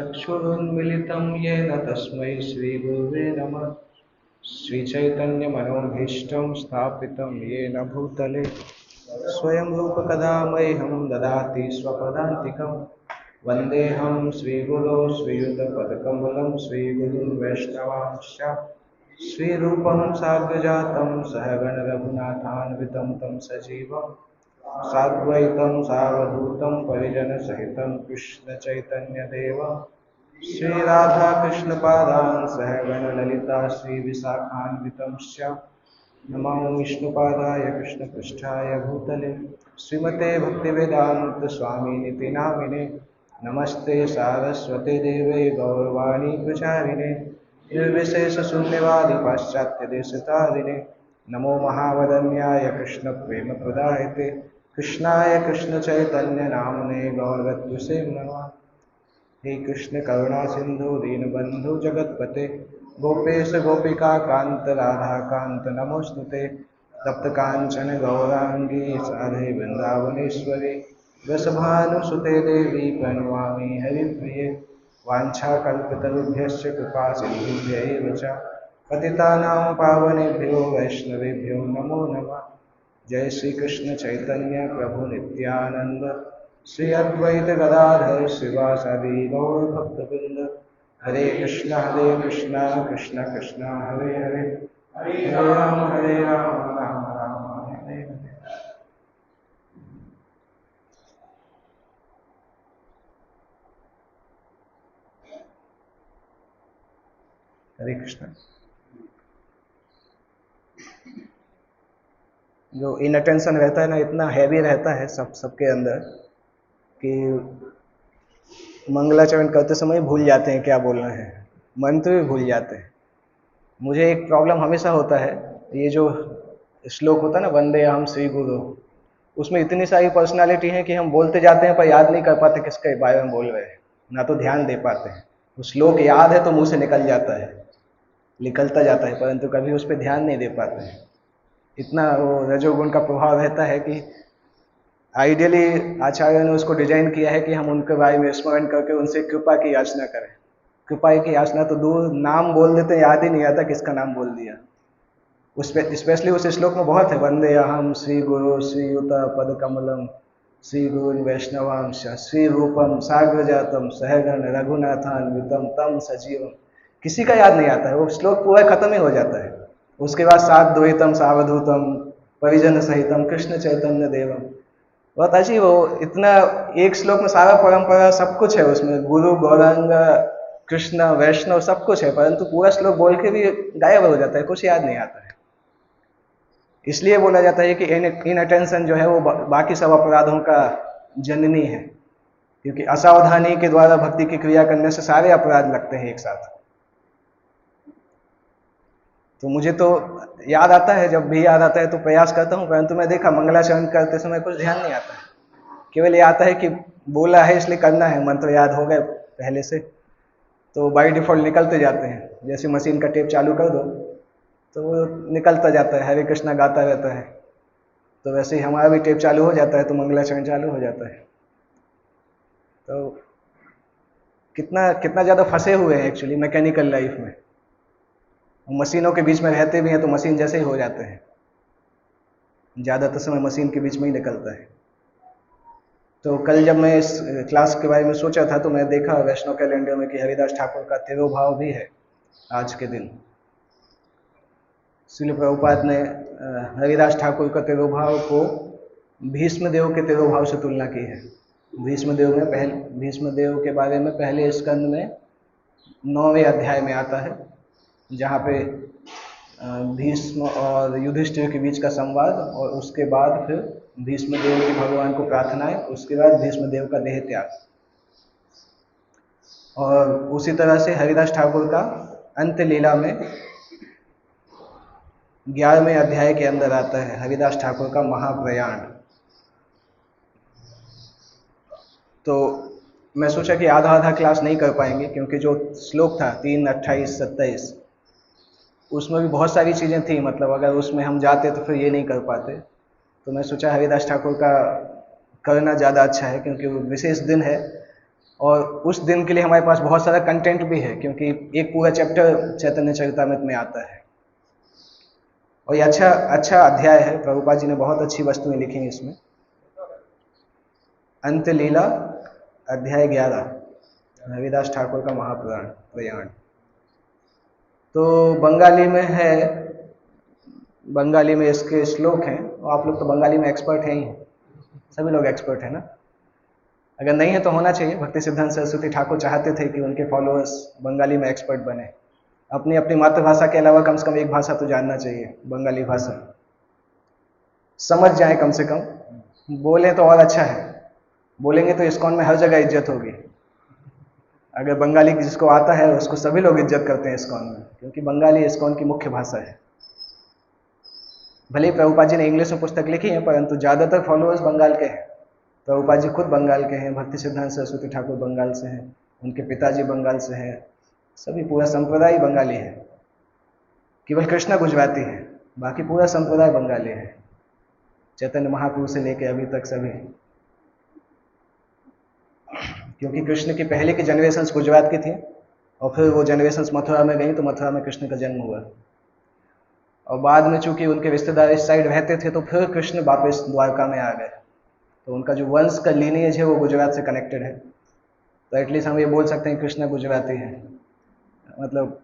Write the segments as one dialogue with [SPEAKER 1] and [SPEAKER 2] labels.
[SPEAKER 1] चक्षुरुन्मिलितं येन तस्मै श्रीगुरुवे नमः। श्रीचैतन्यमनोभीष्टं स्थापितं येन भूतले स्वयं रूपकदा मह्यं ददाति स्वपदान्तिकं। वन्देऽहं श्रीगुरो श्रीयुतपदकमलं श्रीगुरुं वैष्णवांश्च श्रीरूपं साग्रजातं सहगणरघुनाथान्वितं तं सजीवं साद्वैतं सावधूतं परिजनसहितं कृष्णचैतन्यदेवं श्रीराधाकृष्णपादान् सहगणललिता श्रीविशाखान्वितंश्च नमो विष्णुपादाय कृष्णपृष्ठाय भूतले श्रीमते भक्तिवेदान्तस्वामिनिति नामिने नमस्ते सारस्वते देवे गौरवाणी प्रचारिणे निर्विशेषशून्यवादी पाश्चात्यदेशतारिणे नमो महावदन्याय कृष्णप्रेमप्रदायते कृष्णाय कृष्णचैतन्यनाम्ने गौरत्वसे नमः। हे कृष्ण करुणा सिंधु दीनबंधु जगतपते गोपेश गोपिका कांत राधा कांत नमोस्तुते तप्त कांचन गौरांगी राधे वृंदावनेश्वरी वृषभानुसुते देवी प्रणमामि हरिप्रिये वाञ्छाकल्पतरुभ्यश्च कृपा सिन्धुभ्यैव च पतितानां पावनेभ्यो वैष्णवेभ्यो नमो नमः। जय श्री कृष्ण चैतन्य प्रभु नित्यानंद श्री अद्वैत गदाधर शिवासादि गौर भक्तवृंद हरे कृष्ण कृष्ण कृष्ण हरे हरे हरे राम राम राम हरे हरे। हरे कृष्ण। जो इनअटेंशन रहता है ना, इतना हैवी रहता है सबके अंदर कि मंगलाचरण करते समय भूल जाते हैं क्या बोलना है, मंत्र भी भूल जाते हैं। मुझे एक प्रॉब्लम हमेशा होता है, ये जो श्लोक होता है ना वंदे अहम श्री गुरु, उसमें इतनी सारी पर्सनालिटी है कि हम बोलते जाते हैं पर याद नहीं कर पाते किसके बारे में बोल रहे हैं, ना तो ध्यान दे पाते हैं। वो श्लोक याद है तो मुंह से निकल जाता है, निकलता जाता है, परंतु कभी उस पर ध्यान नहीं दे पाते हैं। इतना वो रजोगुण का प्रभाव रहता है कि आइडियली आचार्य ने उसको डिजाइन किया है कि हम उनके बारे में स्मरण करके उनसे कृपा की याचना करें। कृपा की याचना तो दूर, नाम बोल देते हैं, याद ही नहीं आता किसका नाम बोल दिया। उस पे स्पेशली उस श्लोक में बहुत है, वंदे अहम श्री गुरु श्रीयुत पद कमलम श्री गुरु वैष्णवांश श्री रूपम साग्रजातम सहगण रघुनाथान्वितम तम सजीवम। किसी का याद नहीं आता है, वो श्लोक पूरा खत्म ही हो जाता है। उसके बाद साद्वैतम सावधूतम परिजन सहितम कृष्ण चैतन्य देवम। बहुत अजीब हो, इतना एक श्लोक में सारा परंपरा सब कुछ है, उसमें गुरु गौरांग कृष्ण वैष्णव सब कुछ है, परंतु पूरा श्लोक बोल के भी गायब हो जाता है, कुछ याद नहीं आता है। इसलिए बोला जाता है कि इनअटेंशन जो है वो बाकी सब अपराधों का जननी है, क्योंकि असावधानी के द्वारा भक्ति की क्रिया करने से सारे अपराध लगते हैं एक साथ। तो मुझे तो याद आता है, जब भी याद आता है तो प्रयास करता हूँ, परंतु मैं देखा मंगलाचरण करते समय कुछ ध्यान नहीं आता है। केवल ये आता है कि बोला है इसलिए करना है, मंत्र याद हो गए पहले से, तो बाय डिफॉल्ट निकलते जाते हैं। जैसे मशीन का टेप चालू कर दो तो वो निकलता जाता है, हरे कृष्णा गाता रहता है। तो वैसे ही हमारा भी टेप चालू हो जाता है तो मंगलाचरण चालू हो जाता है। तो कितना कितना ज़्यादा फंसे हुए हैं एक्चुअली मैकेनिकल लाइफ में। मशीनों के बीच में रहते भी हैं तो मशीन जैसे ही हो जाते हैं, ज़्यादातर समय मशीन के बीच में ही निकलता है। तो कल जब मैं इस क्लास के बारे में सोचा था तो मैं देखा वैष्णव कैलेंडर में कि हरिदास ठाकुर का तिरोभाव भी है आज के दिन। श्रील प्रभुपाद ने हरिदास ठाकुर का तिरोभाव को भीष्म देव के तिरोभाव से तुलना की है। भीष्म देव के बारे में पहले स्कंद में 9वें अध्याय में आता है, जहाँ पे भीष्म और युधिष्ठिर के बीच का संवाद, और उसके बाद फिर भीष्म देव की भगवान को प्रार्थनाएं, उसके बाद भीष्म देव का देह त्याग। और उसी तरह से हरिदास ठाकुर का अंत लीला में 11वें अध्याय के अंदर आता है हरिदास ठाकुर का महाप्रयाण। तो मैं सोचा कि आधा आधा क्लास नहीं कर पाएंगे, क्योंकि जो श्लोक था 3, 28, 27 उसमें भी बहुत सारी चीज़ें थी, मतलब अगर उसमें हम जाते तो फिर ये नहीं कर पाते। तो मैं सोचा हरिदास ठाकुर का करना ज़्यादा अच्छा है, क्योंकि वो विशेष दिन है और उस दिन के लिए हमारे पास बहुत सारा कंटेंट भी है, क्योंकि एक पूरा चैप्टर चैतन्य चरितामृत में आता है और ये अच्छा अच्छा अध्याय है। प्रभुपाद जी ने बहुत अच्छी वस्तुएं लिखी हैं इसमें। अंत लीला अध्याय 11, रविदास ठाकुर का महापुराण प्रयाण। तो बंगाली में है, बंगाली में इसके श्लोक हैं, और आप लोग तो बंगाली में एक्सपर्ट हैं ही, सभी लोग एक्सपर्ट हैं ना। अगर नहीं है तो होना चाहिए। भक्ति सिद्धांत सरस्वती ठाकुर चाहते थे कि उनके फॉलोअर्स बंगाली में एक्सपर्ट बने। अपनी अपनी मातृभाषा के अलावा कम से कम एक भाषा तो जानना चाहिए, बंगाली भाषा समझ जाए कम से कम। बोलें तो और अच्छा है, बोलेंगे तो इस्कॉन में हर जगह इज्जत होगी। अगर बंगाली जिसको आता है उसको सभी लोग इज्जत करते हैं इस्कॉन में, क्योंकि बंगाली इस्कॉन की मुख्य भाषा है। भले ही प्रभुपाद जी ने इंग्लिश में पुस्तक लिखी है, परंतु ज़्यादातर फॉलोअर्स बंगाल के हैं। प्रभुपाद जी खुद बंगाल के हैं, भक्ति सिद्धांत सरस्वती ठाकुर बंगाल से हैं, उनके पिताजी बंगाल से हैं, सभी पूरा संप्रदाय बंगाली है। केवल कृष्णा गुजराती है, बाकी पूरा संप्रदाय बंगाली है, चैतन्य महाप्रभु से लेके अभी तक सभी। क्योंकि कृष्ण की पहले की जनरेशंस गुजरात की थी और फिर वो जनरेशंस मथुरा में गई, तो मथुरा में कृष्ण का जन्म हुआ। और बाद में चूंकि उनके रिश्तेदार इस साइड रहते थे, तो फिर कृष्ण वापस द्वारका में आ गए। तो उनका जो वंश का लीनिएज है वो गुजरात से कनेक्टेड है। तो एटलीस्ट हम ये बोल सकते हैं कृष्ण गुजराती है, मतलब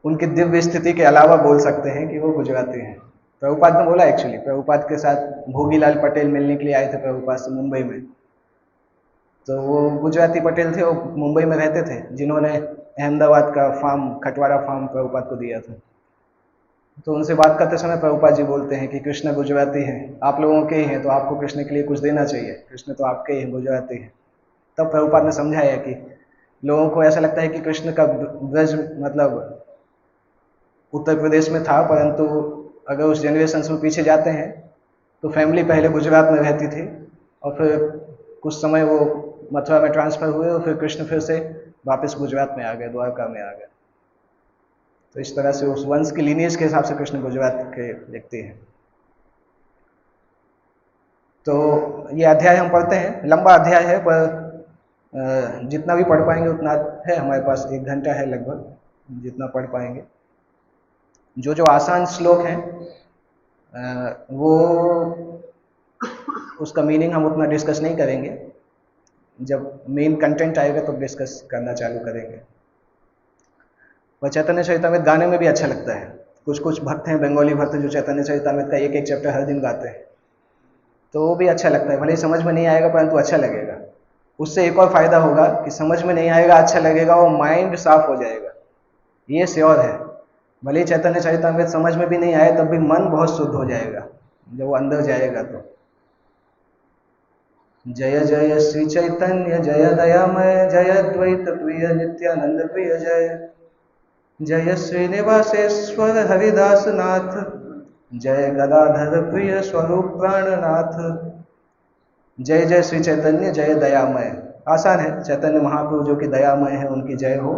[SPEAKER 1] उनकी दिव्य स्थिति के अलावा बोल सकते हैं कि वो गुजराती हैं। प्रभुपाद ने बोला, एक्चुअली प्रभुपाद के साथ भोगीलाल पटेल मिलने के लिए आए थे प्रभुपाद से मुंबई में। तो वो गुजराती पटेल थे, वो मुंबई में रहते थे, जिन्होंने अहमदाबाद का फार्म, खटवाड़ा फार्म प्रभुपाद को दिया था। तो उनसे बात करते समय प्रभुपाद जी बोलते हैं कि कृष्ण गुजराती हैं, आप लोगों के ही हैं, तो आपको कृष्ण के लिए कुछ देना चाहिए, कृष्ण तो आपके ही हैं, गुजराती हैं। तब प्रभुपाद ने समझाया कि लोगों को ऐसा लगता है कि कृष्ण का ब्रज मतलब उत्तर प्रदेश में था, परंतु अगर उस जनरेशन से पीछे जाते हैं तो फैमिली पहले गुजरात में रहती थी और फिर कुछ समय वो मथुरा में ट्रांसफ़र हुए और फिर कृष्ण फिर से वापस गुजरात में आ गए, द्वारका में आ गए। तो इस तरह से उस वंश के लीनिएज के हिसाब से कृष्ण गुजरात के व्यक्ति हैं। तो ये अध्याय हम पढ़ते हैं, लंबा अध्याय है, पर जितना भी पढ़ पाएंगे उतना है। हमारे पास 1 घंटा है लगभग, जितना पढ़ पाएंगे। जो जो आसान श्लोक हैं वो उसका मीनिंग हम उतना डिस्कस नहीं करेंगे, जब मेन कंटेंट आएगा तो डिस्कस करना चालू करेंगे। और चैतन्य चरितामृत गाने में भी अच्छा लगता है। कुछ कुछ भक्त हैं, बंगाली भक्त, जो चैतन्य चरितामृत का एक एक चैप्टर हर दिन गाते हैं, तो वो भी अच्छा लगता है। भले ही समझ में नहीं आएगा परंतु अच्छा लगेगा। उससे एक और फायदा होगा कि समझ में नहीं आएगा, अच्छा लगेगा, और माइंड साफ हो जाएगा, ये श्योर है। भले ही चैतन्य चरितामृत समझ में भी नहीं आए, तब भी मन बहुत शुद्ध हो जाएगा जब वो अंदर जाएगा। तो जय जय श्री चैतन्य जय दयामय, जय द्वैत प्रिय नित्यानंद प्रिय, जय जय श्रीनिवासेश्वर हरिदास नाथ, जय गदाधर प्रिय स्वरूप प्राणनाथ। जय जय श्री चैतन्य जय दयामय, आसान है। चैतन्य महाप्रभु जो कि दयामय है, उनकी जय हो।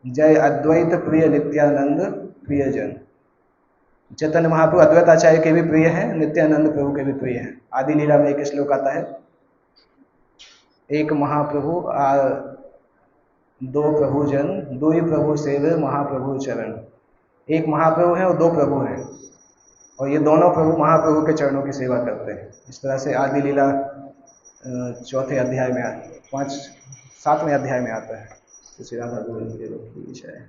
[SPEAKER 1] जय अद्वैत प्रिय नित्यानंद प्रियजन। चैतन्य महाप्रभु अद्वैत आचार्य के भी प्रिय हैं, नित्यानंद प्रभु के भी प्रिय हैं। आदि लीला में एक श्लोक आता है, एक महाप्रभु दो प्रभु जन, दो ही प्रभु सेवे महाप्रभु चरण। एक महाप्रभु है और 2 प्रभु हैं, और ये दोनों प्रभु महाप्रभु के चरणों की सेवा करते हैं। इस तरह से आदि लीला 4थे अध्याय में 7वें अध्याय में आता है। श्री राधा गोविंद के विषय।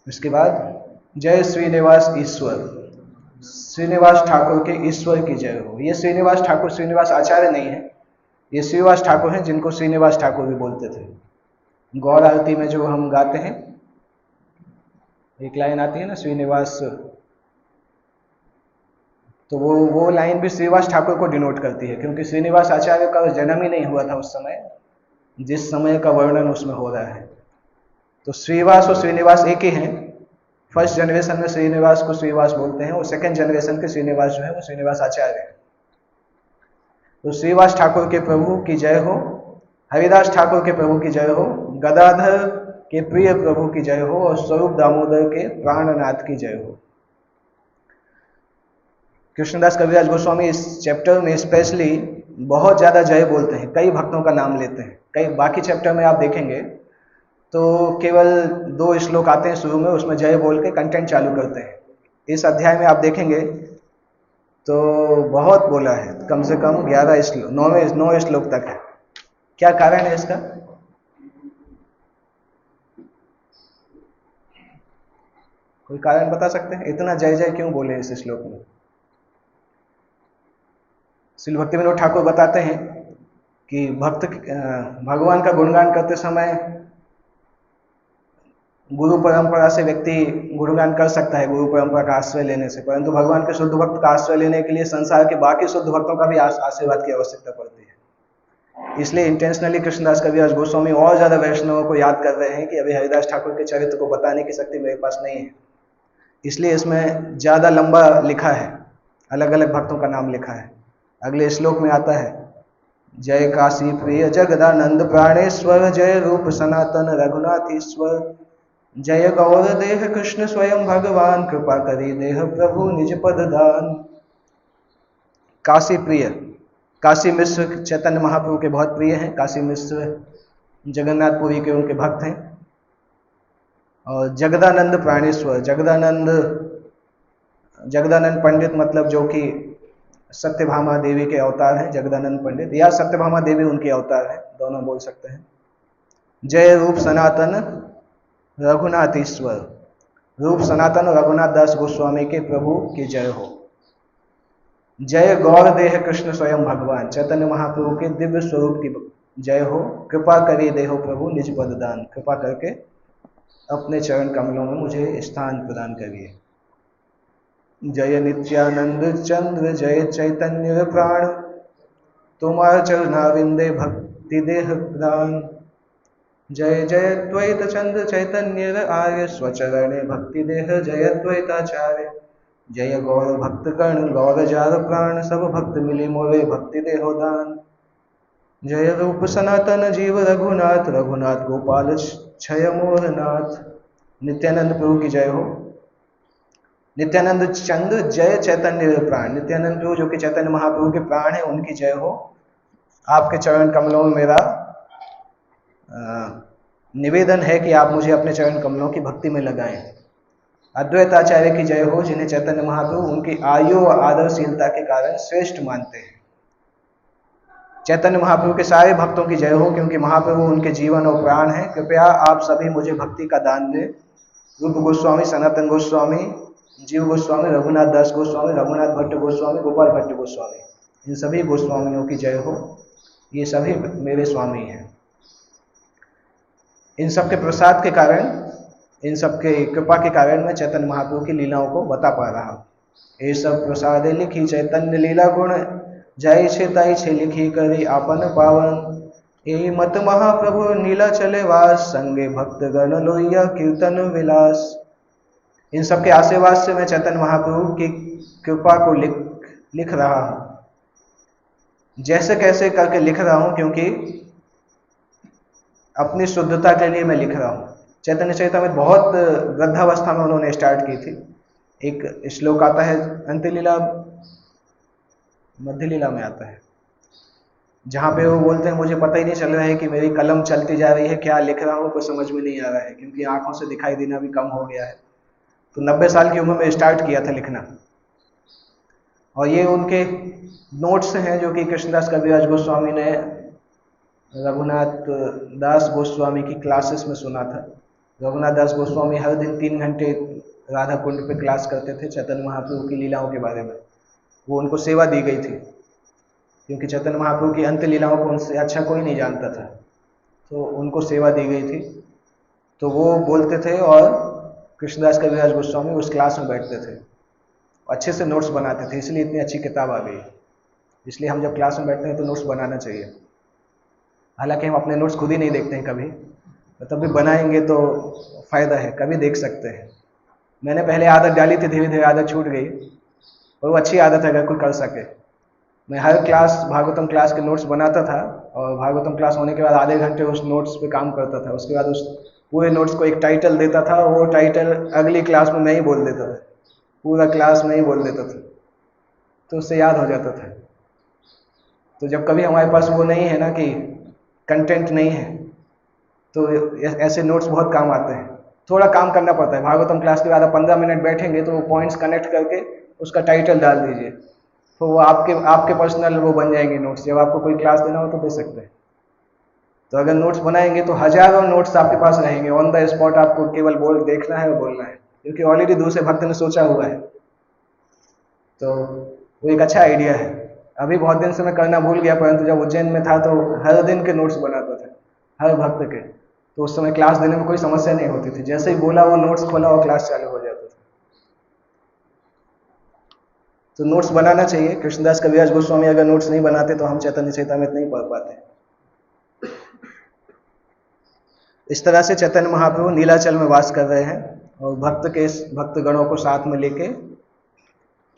[SPEAKER 1] इसके बाद जय श्रीनिवास ईश्वर, श्रीनिवास ठाकुर के ईश्वर की जय हो। ये श्रीनिवास ठाकुर श्रीनिवास आचार्य नहीं है, ये श्रीनिवास ठाकुर हैं, जिनको श्रीनिवास ठाकुर भी बोलते थे। गौर आरती में जो हम गाते हैं, एक लाइन आती है ना, श्रीनिवास, तो वो लाइन भी श्रीनिवास ठाकुर को डिनोट करती है, क्योंकि श्रीनिवास आचार्य का जन्म ही नहीं हुआ था उस समय जिस समय का वर्णन उसमें हो रहा है। तो श्रीनिवास और श्रीनिवास एक ही हैं। फर्स्ट जनरेशन में श्रीनिवास को श्रीनिवास बोलते हैं, और सेकंड जनरेशन के श्रीनिवास जो है वो श्रीनिवास आचार्य है। तो श्रीनिवास ठाकुर के प्रभु की जय हो, हरिदास ठाकुर के प्रभु की जय हो, गदाधर के प्रिय प्रभु की जय हो, और स्वरूप दामोदर के प्राणनाथ की जय हो। कृष्णदास कविराज गोस्वामी इस चैप्टर में स्पेशली बहुत ज़्यादा जय बोलते हैं, कई भक्तों का नाम लेते हैं। कई बाकी चैप्टर में आप देखेंगे तो केवल 2 श्लोक आते हैं शुरू में, उसमें जय बोल के कंटेंट चालू करते हैं। इस अध्याय में आप देखेंगे तो बहुत बोला है, कम से कम 11 श्लोक, 9 श्लोक तक है। क्या कारण है इसका? कोई कारण बता सकते हैं? इतना जय जय क्यों बोले इस श्लोक में? श्री भक्ति विनोद ठाकुर बताते हैं कि भगवान का गुणगान करते समय गुरु परंपरा से व्यक्ति गुणगान कर सकता है, गुरु परंपरा का आश्रय लेने से, परंतु भगवान के शुद्ध भक्त का आश्रय लेने के लिए संसार के बाकी शुद्ध भक्तों का भी आशीर्वाद की आवश्यकता पड़ती है। इसलिए इंटेंशनली कृष्णदास कविराज गोस्वामी और ज्यादा वैष्णवों को याद कर रहे हैं कि अभी हरिदास ठाकुर के चरित्र को बताने की शक्ति मेरे पास नहीं है, इसलिए इसमें ज्यादा लंबा लिखा है, अलग अलग भक्तों का नाम लिखा है। अगले श्लोक में आता है, जय काशी प्रिय जगदानंद प्राणेश्वर, जय रूप सनातन रघुनाथीश्वर, जय गौर देह कृष्ण स्वयं भगवान, कृपा करी देह प्रभु निज पद दान। काशी प्रिय, काशी मिश्र चैतन्य महाप्रभु के बहुत प्रिय हैं। काशी मिश्र जगन्नाथपुरी के उनके भक्त हैं। और जगदानंद प्राणेश्वर, जगदानंद पंडित मतलब जो कि सत्यभामा देवी के अवतार हैं, जगदानंद पंडित या सत्यभामा देवी उनके अवतार हैं, दोनों बोल सकते हैं। जय रूप सनातन रघुनाथीश्वर, रूप सनातन रघुनाथ दास गोस्वामी के प्रभु की जय हो। जय गौर देह कृष्ण स्वयं भगवान, चैतन्य महाप्रभु के दिव्य स्वरूप की जय हो। कृपा करिए देहो प्रभु निज पद दान, कृपा करके अपने चरण कमलों में मुझे स्थान प्रदान करिए। जय नित्यानंद चंद्र, जय चैतन्य प्राण, तुम्हार चरणाविंदे भक्ति देह प्राण। जय जय द्वैत चंद्र चैतन्य आर्य, स्वचरणे भक्ति देह जय द्वैताचार्य। जय गौर भक्त कर्ण गौर जार प्राण, सब भक्त मिले मोरे भक्ति देहो दान। जय रूप सनातन जीव रघुनाथ, रघुनाथ गोपाल क्षय मोरनाथ। नित्यानंद प्रभु की जय हो। नित्यानंद चंद्र जय चैतन्य प्राण, नित्यानंद प्रभु जो कि चैतन्य महाप्रभु के प्राण है, उनकी जय हो। आपके चरण कमलों में मेरा निवेदन है कि आप मुझे अपने चरण कमलों की भक्ति में लगाएं। अद्वैत आचार्य की जय हो, जिन्हें चैतन्य महाप्रभु उनकी आयु और आदर्शशीलता के कारण श्रेष्ठ मानते हैं। चैतन्य महाप्रभु के सारे भक्तों की जय हो, क्योंकि महाप्रभु उनके जीवन और प्राण हैं। कृपया आप सभी मुझे भक्ति का दान दें। रूप गोस्वामी, सनातन गोस्वामी, जीव गोस्वामी, रघुनाथ दास गोस्वामी, रघुनाथ भट्ट गोस्वामी, गोपाल भट्ट गोस्वामी, इन सभी गोस्वामियों की जय हो। ये सभी मेरे स्वामी हैं। इन सबके प्रसाद के कारण, इन सबके कृपा के कारण मैं चैतन्य महाप्रभु की लीलाओं को बता पा रहा हूँ। ये सब प्रसाद लिखी चैतन्य लीला गुण, जय छे ताई छे लिखी करी आपन पावन। यही मत महाप्रभु नीला चले वास, संगे भक्त गण लोहिया कीर्तन विलास। इन सबके आशीर्वाद से मैं चैतन्य महाप्रभु की कृपा को लिख रहा हूँ। जैसे कैसे करके लिख रहा हूँ, क्योंकि अपनी शुद्धता के लिए मैं लिख रहा हूँ। चैतन्य चरितामृत बहुत वृद्धावस्था में उन्होंने स्टार्ट की थी। एक श्लोक आता है अंत्य लीला, मध्य लीला में आता है, जहाँ पे वो बोलते हैं मुझे पता ही नहीं चल रहा है कि मेरी कलम चलती जा रही है, क्या लिख रहा हूँ कुछ समझ में नहीं आ रहा है, क्योंकि आंखों से दिखाई देना भी कम हो गया है। तो 90 साल की उम्र में स्टार्ट किया था लिखना। और ये उनके नोट्स हैं जो कि कृष्णदास कविराज गोस्वामी ने रघुनाथ दास गोस्वामी की क्लासेस में सुना था। रघुनाथ दास गोस्वामी हर दिन 3 घंटे राधा कुंड पे क्लास करते थे चैतन्य महाप्रभु की लीलाओं के बारे में। वो उनको सेवा दी गई थी, क्योंकि चैतन्य महाप्रभु की अंत्य लीलाओं को उनसे अच्छा कोई नहीं जानता था, तो उनको सेवा दी गई थी। तो वो बोलते थे और कृष्णदास कविराज गोस्वामी उस क्लास में बैठते थे, अच्छे से नोट्स बनाते थे, इसलिए इतनी अच्छी किताब आ गई। इसलिए हम जब क्लास में बैठते हैं तो नोट्स बनाना चाहिए। हालांकि हम अपने नोट्स खुद ही नहीं देखते हैं कभी, तो तब भी बनाएंगे तो फायदा है, कभी देख सकते हैं। मैंने पहले आदत डाली थी, धीरे धीरे आदत छूट गई, और वो अच्छी आदत है अगर कोई कर सके। मैं हर क्लास भागवतम क्लास के नोट्स बनाता था, और भागवतम क्लास होने के बाद आधे घंटे उस नोट्स पे काम करता था। उसके बाद उस पूरे नोट्स को एक टाइटल देता था, और वो टाइटल अगली क्लास में मैं ही बोल देता था, पूरा क्लास में ही बोल देता था, तो उससे याद हो जाता था। तो जब कभी हमारे पास वो नहीं है ना कि कंटेंट नहीं है, तो ऐसे नोट्स बहुत काम आते हैं। थोड़ा काम करना पड़ता है। भागवतम क्लास के बाद आप 15 मिनट बैठेंगे तो वो पॉइंट्स कनेक्ट करके उसका टाइटल डाल दीजिए, तो वो आपके पर्सनल वो बन जाएंगे नोट्स। जब आपको कोई क्लास देना हो तो दे सकते हैं। तो अगर नोट्स बनाएंगे तो हजारों नोट्स आपके पास रहेंगे, ऑन द स्पॉट आपको केवल देखना है और बोलना है, क्योंकि ऑलरेडी दूसरे भक्त ने सोचा हुआ है। तो वो एक अच्छा आइडिया है। अभी बहुत दिन से मैं करना भूल गया, परंतु जब उज्जैन में था तो हर दिन के नोट्स बनाता था, हर भक्त के। तो उस समय क्लास देने में कोई समस्या नहीं होती थी, जैसे ही बोला वो नोट्स खोला और क्लास चालू हो जाता था। तो नोट्स बनाना चाहिए। कृष्णदास कविराज गोस्वामी अगर नोट्स नहीं बनाते तो हम चैतन्य चैतामृत नहीं पढ़ पाते। इस तरह से चैतन्य महाप्रभु नीलाचल में वास कर रहे हैं और भक्त गणों को साथ में लेके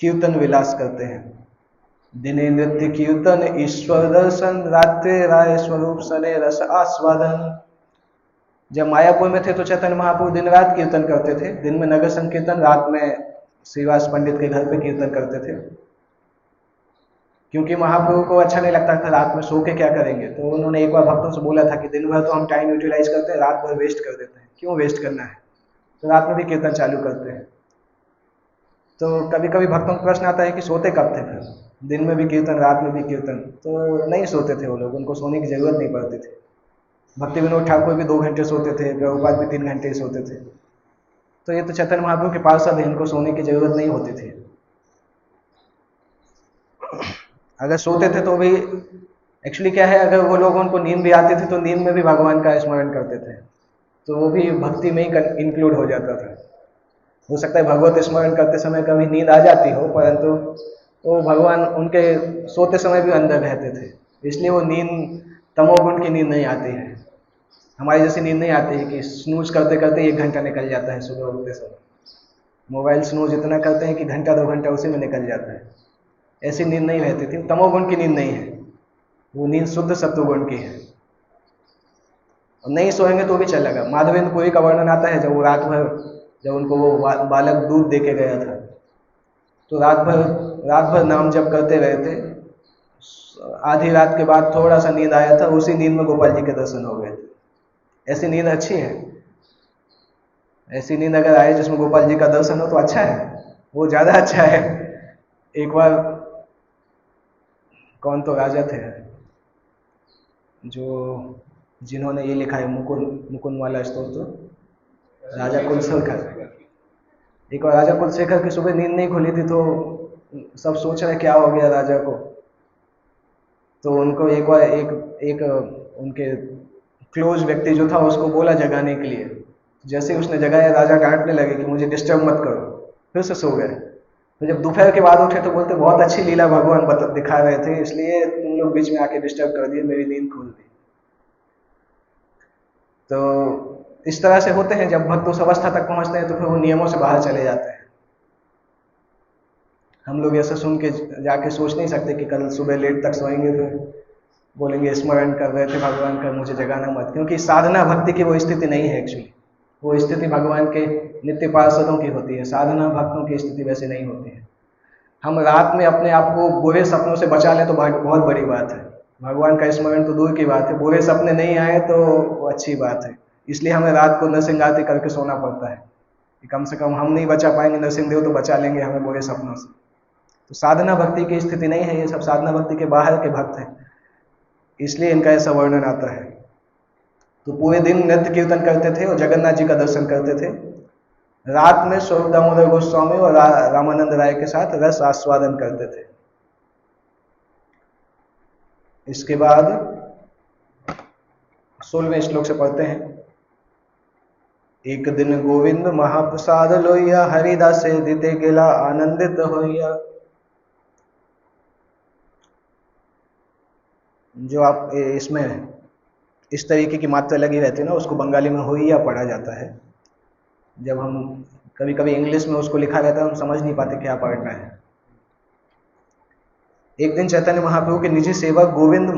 [SPEAKER 1] कीर्तन विलास करते हैं। दिने नृत्य कीर्तन ईश्वर दर्शन, रात्रि राय स्वरूप सने रस आस्वादन। जब मायापुर में थे तो चैतन्य महाप्रभु दिन रात कीर्तन करते थे। दिन में नगर संकीर्तन, रात में श्रीवास पंडित के घर पे कीर्तन करते थे, क्योंकि महाप्रभु को अच्छा नहीं लगता था रात में सो के क्या करेंगे। तो उन्होंने एक बार भक्तों से बोला था कि दिन भर तो हम टाइम यूटिलाइज करते हैं, रात भर वेस्ट कर देते हैं, क्यों वेस्ट करना है, तो रात में भी कीर्तन चालू करते हैं। तो कभी कभी भक्तों को प्रश्न आता है कि सोते कब थे, फिर दिन में भी कीर्तन रात में भी कीर्तन। तो नहीं सोते थे वो लोग, उनको सोने की जरूरत नहीं पड़ती थी। भक्ति विनोद ठाकुर भी 2 घंटे सोते थे, प्रभुपाद भी 3 घंटे ही सोते थे। तो ये तो चैतन्य महाप्रभु के पार्षद हैं, इनको सोने की जरूरत नहीं होती थी। अगर सोते थे तो भी एक्चुअली क्या है, अगर वो लोग उनको नींद भी आती थी तो नींद में भी भगवान का स्मरण करते थे, तो वो भी भक्ति में ही इंक्लूड हो जाता था। हो सकता है भगवत स्मरण करते समय कभी नींद आ जाती हो, परंतु वो भगवान उनके सोते समय भी अंदर रहते थे, इसलिए वो नींद तमोगुण की नींद नहीं आती है। हमारी जैसी नींद नहीं आती है कि स्नूज करते करते 1 घंटा निकल जाता है सुबह उठते समय। मोबाइल स्नूज इतना करते हैं कि घंटा 2 घंटा उसी में निकल जाता है। ऐसी नींद नहीं रहती थी। तमोगुण की नींद नहीं है, वो नींद शुद्ध सत्वगुण की है। और नहीं सोएंगे तो भी चलेगा। माधवेंद्र पुरी का वर्णन आता है, जब वो रात भर, जब उनको वो बालक दूध दे के गया था, तो रात भर नाम जप करते रहे थे। आधी रात के बाद थोड़ा सा नींद आया था, उसी नींद में गोपाल जी के दर्शन हो गए थे। ऐसी नींद अच्छी है। ऐसी नींद अगर आए जिसमें गोपाल जी का दर्शन हो तो अच्छा है, वो ज्यादा अच्छा है। एक बार कौन तो राजा थे जो जिन्होंने ये लिखा है मुकुंद वाला स्तोत्र, राजा कुलशेखर। एक बार राजा कुलशेखर की सुबह नींद नहीं खुली थी, तो सब सोच रहे क्या हो गया राजा को। तो उनको एक बार एक उनके क्लोज व्यक्ति जो था उसको बोला जगाने के लिए। जैसे ही उसने जगाया, राजा डांटने लगे कि मुझे डिस्टर्ब मत करो, फिर से सो गए। तो जब दोपहर के बाद उठे तो बोलते बहुत अच्छी लीला भगवान दिखा रहे थे, इसलिए तुम लोग बीच में आके डिस्टर्ब कर दिए, मेरी नींद खोल दी। तो इस तरह से होते हैं, जब भक्त उस अवस्था तक पहुंचते हैं तो फिर वो नियमों से बाहर चले जाते हैं। हम लोग ऐसा सुन के जाके सोच नहीं सकते कि कल सुबह लेट तक सोएंगे फिर बोलेंगे स्मरण कर रहे थे भगवान का, मुझे जगाना मत, क्योंकि साधना भक्ति की वो स्थिति नहीं है। एक्चुअली वो स्थिति भगवान के नित्य पार्षदों की होती है, साधना भक्तों की स्थिति वैसे नहीं होती है। हम रात में अपने आप को बुरे सपनों से बचा लें तो बहुत बड़ी बात है। भगवान का स्मरण तो दूर की बात है, बुरे सपने नहीं आए तो वो अच्छी बात है। इसलिए हमें रात को नरसिंह आरती करके सोना पड़ता है कि कम से कम हम नहीं बचा पाएंगे, नरसिंह देव तो बचा लेंगे हमें बुरे सपनों से। तो साधना भक्ति की स्थिति नहीं है, ये सब साधना भक्ति के बाहर के भक्त हैं, इसलिए इनका ऐसा वर्णन आता है। तो पूरे दिन नृत्य कीर्तन करते थे और जगन्नाथ जी का दर्शन करते थे। रात में स्वरूप दामोदर गोस्वामी और रामानंद राय के साथ रस आस्वादन करते थे। इसके बाद 16वें श्लोक से पढ़ते हैं। एक दिन गोविंद महाप्रसाद लोहिया, हरिदास से दिते गेला आनंदित होइया। जो आप इसमें इस तरीके की मात्रा लगी रहती है ना, उसको बंगाली में होइया पढ़ा जाता है। जब हम कभी कभी इंग्लिश में उसको लिखा रहता है, हम समझ नहीं पाते क्या पढ़ना है। एक दिन चैतन्य महाप्रभु के निजी सेवक गोविंद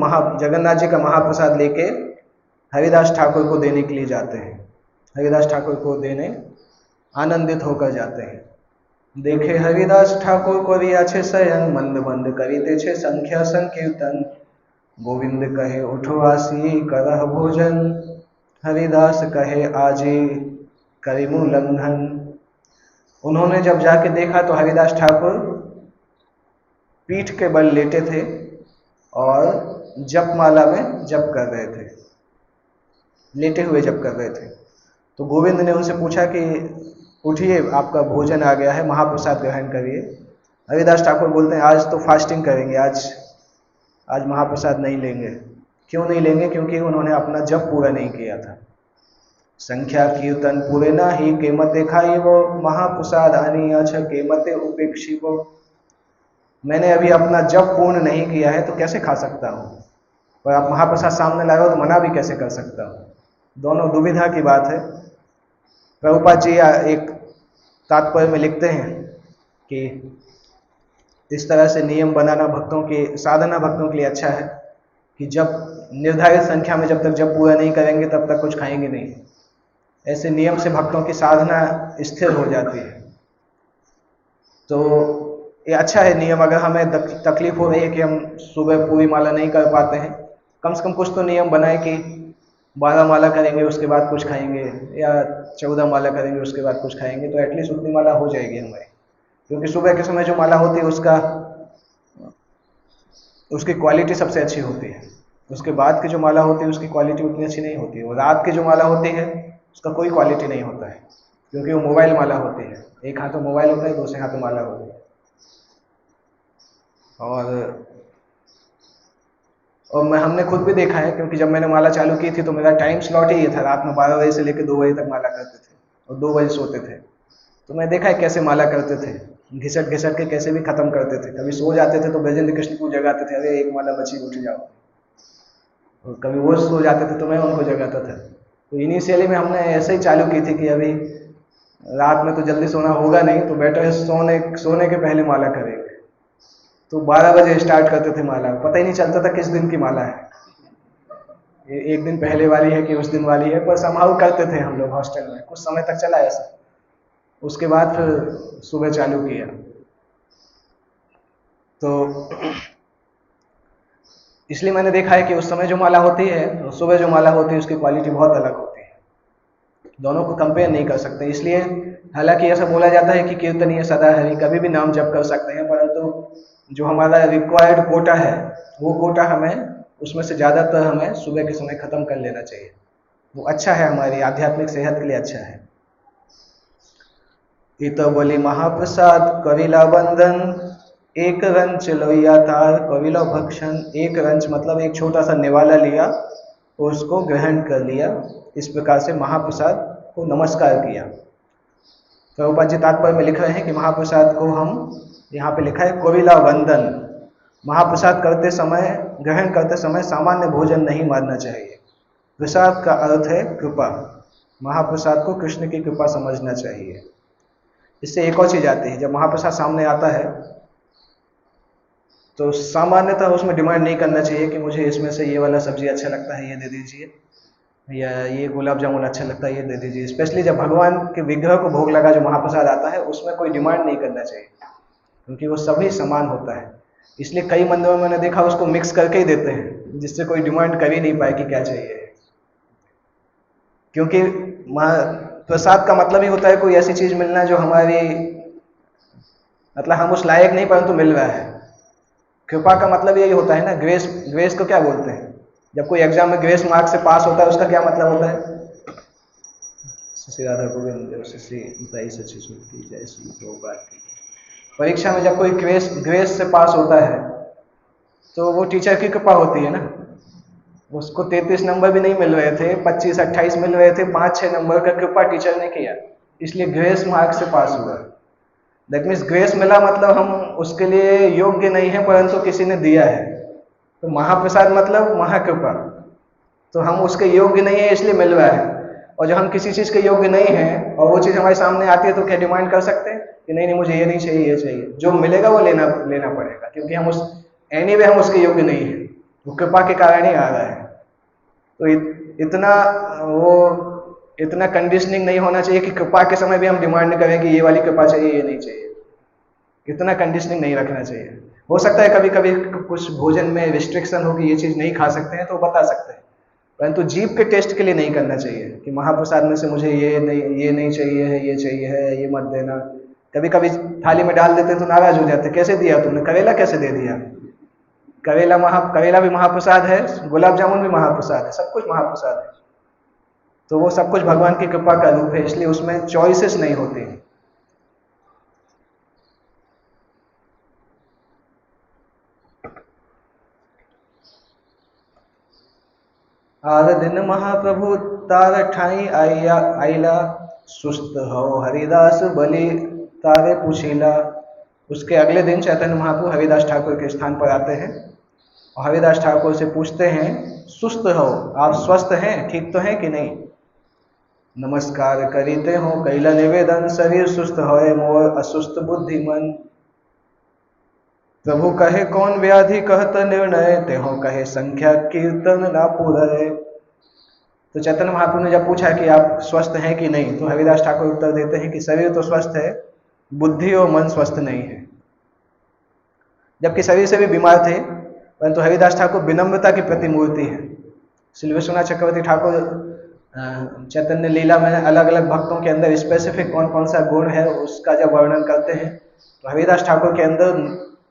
[SPEAKER 1] जगन्नाथ जी का महाप्रसाद लेके हरिदास ठाकुर को देने के लिए जाते हैं। हरिदास ठाकुर को देने आनंदित होकर जाते हैं। देखे हरिदास ठाकुर को रिया छे शयन, मंद मंद करीते छे संख्या संकीर्तन। गोविंद कहे उठो आसी करह भोजन, हरिदास कहे आजे करिमु लंघन। उन्होंने जब जाके देखा तो हरिदास ठाकुर पीठ के बल लेटे थे और जप माला में जप कर रहे थे, लेटे हुए जप कर रहे थे। तो गोविंद ने उनसे पूछा कि उठिए, आपका भोजन आ गया है, महाप्रसाद ग्रहण करिए। हरिदास ठाकुर बोलते हैं आज तो फास्टिंग करेंगे, आज महाप्रसाद नहीं लेंगे। क्यों नहीं लेंगे? क्योंकि उन्होंने अपना जप पूरा नहीं किया था। संख्या कीर्तन पूरे ना ही केमते खाई वो, महाप्रसाद आनी अछ केमते उपेक्षी वो। मैंने अभी अपना जप पूर्ण नहीं किया है तो कैसे खा सकता हूँ, और आप महाप्रसाद सामने लाए हो तो मना भी कैसे कर सकता हूँ। दोनों दुविधा की बात है। प्रभुपाद जी एक तात्पर्य में लिखते हैं कि इस तरह से नियम बनाना भक्तों के, साधना भक्तों के लिए अच्छा है कि जब निर्धारित संख्या में जब तक जब पूरा नहीं करेंगे तब तक कुछ खाएंगे नहीं। ऐसे नियम से भक्तों की साधना स्थिर हो जाती है। तो ये अच्छा है नियम। अगर हमें तकलीफ हो रही है कि हम सुबह पूरी माला नहीं कर पाते हैं, कम से कम कुछ तो नियम बनाए कि 12 माला करेंगे उसके बाद कुछ खाएंगे, या 14 माला करेंगे उसके बाद कुछ खाएंगे, तो एटलीस्ट उतनी माला हो जाएगी हमारी। क्योंकि सुबह के समय जो माला होती है उसकी क्वालिटी सबसे अच्छी होती है। उसके बाद की जो माला होती है उसकी क्वालिटी उतनी अच्छी नहीं होती है। और रात की जो माला होती है उसका कोई क्वालिटी नहीं होता है, क्योंकि वो मोबाइल माला होती है। एक हाथ में मोबाइल होता है, दूसरे हाथ में माला होती है। और हमने खुद भी देखा है, क्योंकि जब मैंने माला चालू की थी तो मेरा टाइम स्लॉट ही ये था, रात में 12 बजे से लेकर 2 बजे तक माला करते थे और 2 बजे सोते थे। तो मैं देखा है कैसे माला करते थे, घिसट घिसट के कैसे भी खत्म करते थे। कभी सो जाते थे तो ब्रजेंद्र कृष्ण को जगाते थे, अरे एक माला बची उठ जाओ। और कभी वो सो जाते थे तो मैं उनको जगाता था। तो इनिशियली में हमने ऐसे ही चालू की थी कि अभी रात में तो जल्दी सोना होगा नहीं, तो बेटर सोने के पहले माला करेंगे। तो 12 बजे स्टार्ट करते थे माला, पता ही नहीं चलता था किस दिन की माला है, एक दिन पहले वाली है कि उस दिन वाली है, पर संभाव करते थे हम लोग हॉस्टल में। कुछ समय तक चला ऐसा, उसके बाद फिर सुबह चालू किया। तो इसलिए मैंने देखा है कि उस समय जो माला होती है और सुबह जो माला होती है उसकी क्वालिटी बहुत अलग होती है। दोनों को कंपेयर नहीं कर सकते। इसलिए हालांकि ऐसा बोला जाता है कि कीर्तनीय सदा हरि, कभी भी नाम जप कर सकते हैं, परंतु जो हमारा रिक्वायर्ड कोटा है वो कोटा हमें, उसमें से ज़्यादातर हमें सुबह के समय ख़त्म कर लेना चाहिए। वो अच्छा है, हमारी आध्यात्मिक सेहत के लिए अच्छा है। इत बोली महाप्रसाद कविला बंधन, एक रंच लोहिया तार कविला भक्षण। एक रंच मतलब एक छोटा सा निवाला लिया और उसको ग्रहण कर लिया। इस प्रकार से महाप्रसाद को नमस्कार किया। प्रभुपाद जी तात्पर्य में लिख रहे हैं कि महाप्रसाद को हम, यहाँ पे लिखा है कविला वंदन, महाप्रसाद करते समय, ग्रहण करते समय सामान्य भोजन नहीं मानना चाहिए। प्रसाद का अर्थ है कृपा, महाप्रसाद को कृष्ण की कृपा समझना चाहिए। इससे एक और चीज आती है, जब महाप्रसाद सामने आता है तो सामान्यतः उसमें डिमांड नहीं करना चाहिए कि मुझे इसमें से ये वाला सब्जी अच्छा लगता है ये दे दीजिए, या ये गुलाब जामुन अच्छा लगता है ये दे दीजिए। स्पेशली जब भगवान के विग्रह को भोग लगा जो महाप्रसाद आता है उसमें कोई डिमांड नहीं करना चाहिए, क्योंकि वो सभी समान होता है। इसलिए कई मंदिरों में मैंने देखा उसको मिक्स करके ही देते हैं, जिससे कोई डिमांड कर ही नहीं पाए कि क्या चाहिए। क्योंकि प्रसाद का मतलब ही होता है कोई ऐसी चीज मिलना जो हमारी, मतलब हम उस लायक नहीं परंतु मिल रहा है। कृपा का मतलब यही होता है ना। ग्रेस, ग्रेस को क्या बोलते हैं? जब कोई एग्जाम में ग्रेस मार्क से पास होता है उसका क्या मतलब होता है? श्री राधा गोविंद श्री सच्ची सुखी जय श्री प्रभुपाद की। परीक्षा में जब कोई ग्रेस से पास होता है तो वो टीचर की कृपा होती है ना। उसको 33 नंबर भी नहीं मिल रहे थे, 25-28 मिल रहे थे, 5-6 नंबर का कृपा टीचर ने किया, इसलिए ग्रेस मार्क से पास हुआ। दैट मीन्स ग्रेस मिला मतलब हम उसके लिए योग्य नहीं है परंतु किसी ने दिया है। तो महाप्रसाद मतलब महाकृपा, तो हम उसके योग्य नहीं है इसलिए मिल रहा है। और जब हम किसी चीज के योग्य नहीं है और वो चीज हमारे सामने आती है तो क्या डिमांड कर सकते हैं कि नहीं नहीं मुझे ये नहीं चाहिए ये चाहिए? जो मिलेगा वो लेना पड़ेगा, क्योंकि हम उस एनीवे हम उसके योग्य नहीं है, वो कृपा के कारण ही आ रहा है। तो इतना कंडीशनिंग नहीं होना चाहिए कि कृपा के समय भी हम डिमांड करें कि ये वाली कृपा चाहिए ये नहीं चाहिए। इतना कंडीशनिंग नहीं रखना चाहिए। हो सकता है कभी कभी कुछ भोजन में रिस्ट्रिक्शन हो कि ये चीज़ नहीं खा सकते हैं तो बता सकते हैं, परंतु जीभ के टेस्ट के लिए नहीं करना चाहिए कि महाप्रसाद में से मुझे ये नहीं चाहिए है, ये चाहिए है, ये मत देना। कभी कभी थाली में डाल देते हैं तो नाराज हो जाते हैं, कैसे दिया तुमने, करेला कैसे दे दिया। करेला भी महाप्रसाद है, गुलाब जामुन भी महाप्रसाद है, सब कुछ महाप्रसाद है। तो वो सब कुछ भगवान की कृपा का रूप है, इसलिए उसमें चॉइसेस नहीं होती। आर दिन महाप्रभु तार ठाई आइया आइला, सुस्त हो हरिदास बलि तारे पुछीला। उसके अगले दिन चैतन्य महाप्रभु हरिदास ठाकुर के स्थान पर आते हैं और हरिदास ठाकुर से पूछते हैं, सुस्त हो, आप स्वस्थ हैं, ठीक तो हैं कि नहीं। नमस्कार करीते हो कैला निवेदन, शरीर सुस्त होए मोर असुस्त बुद्धि मन। प्रभु कहे कौन व्याधि कहत निर्णय, ते हो कहे संख्या कीर्तन ना पुरय। तो चैतन्य महाप्रभु ने जब पूछा कि आप स्वस्थ हैं कि नहीं, तो हरिदास ठाकुर उत्तर देते हैं कि शरीर तो स्वस्थ है, बुद्धि और मन स्वस्थ नहीं है। जबकि शरीर से भी बीमार थे, परंतु हरिदास ठाकुर विनम्रता की प्रतिमूर्ति है। श्री विश्वनाथ चक्रवर्ती ठाकुर चैतन्य लीला में अलग अलग भक्तों के अंदर स्पेसिफिक कौन कौन सा गुण है उसका जब वर्णन करते हैं, तो हरिदास ठाकुर के अंदर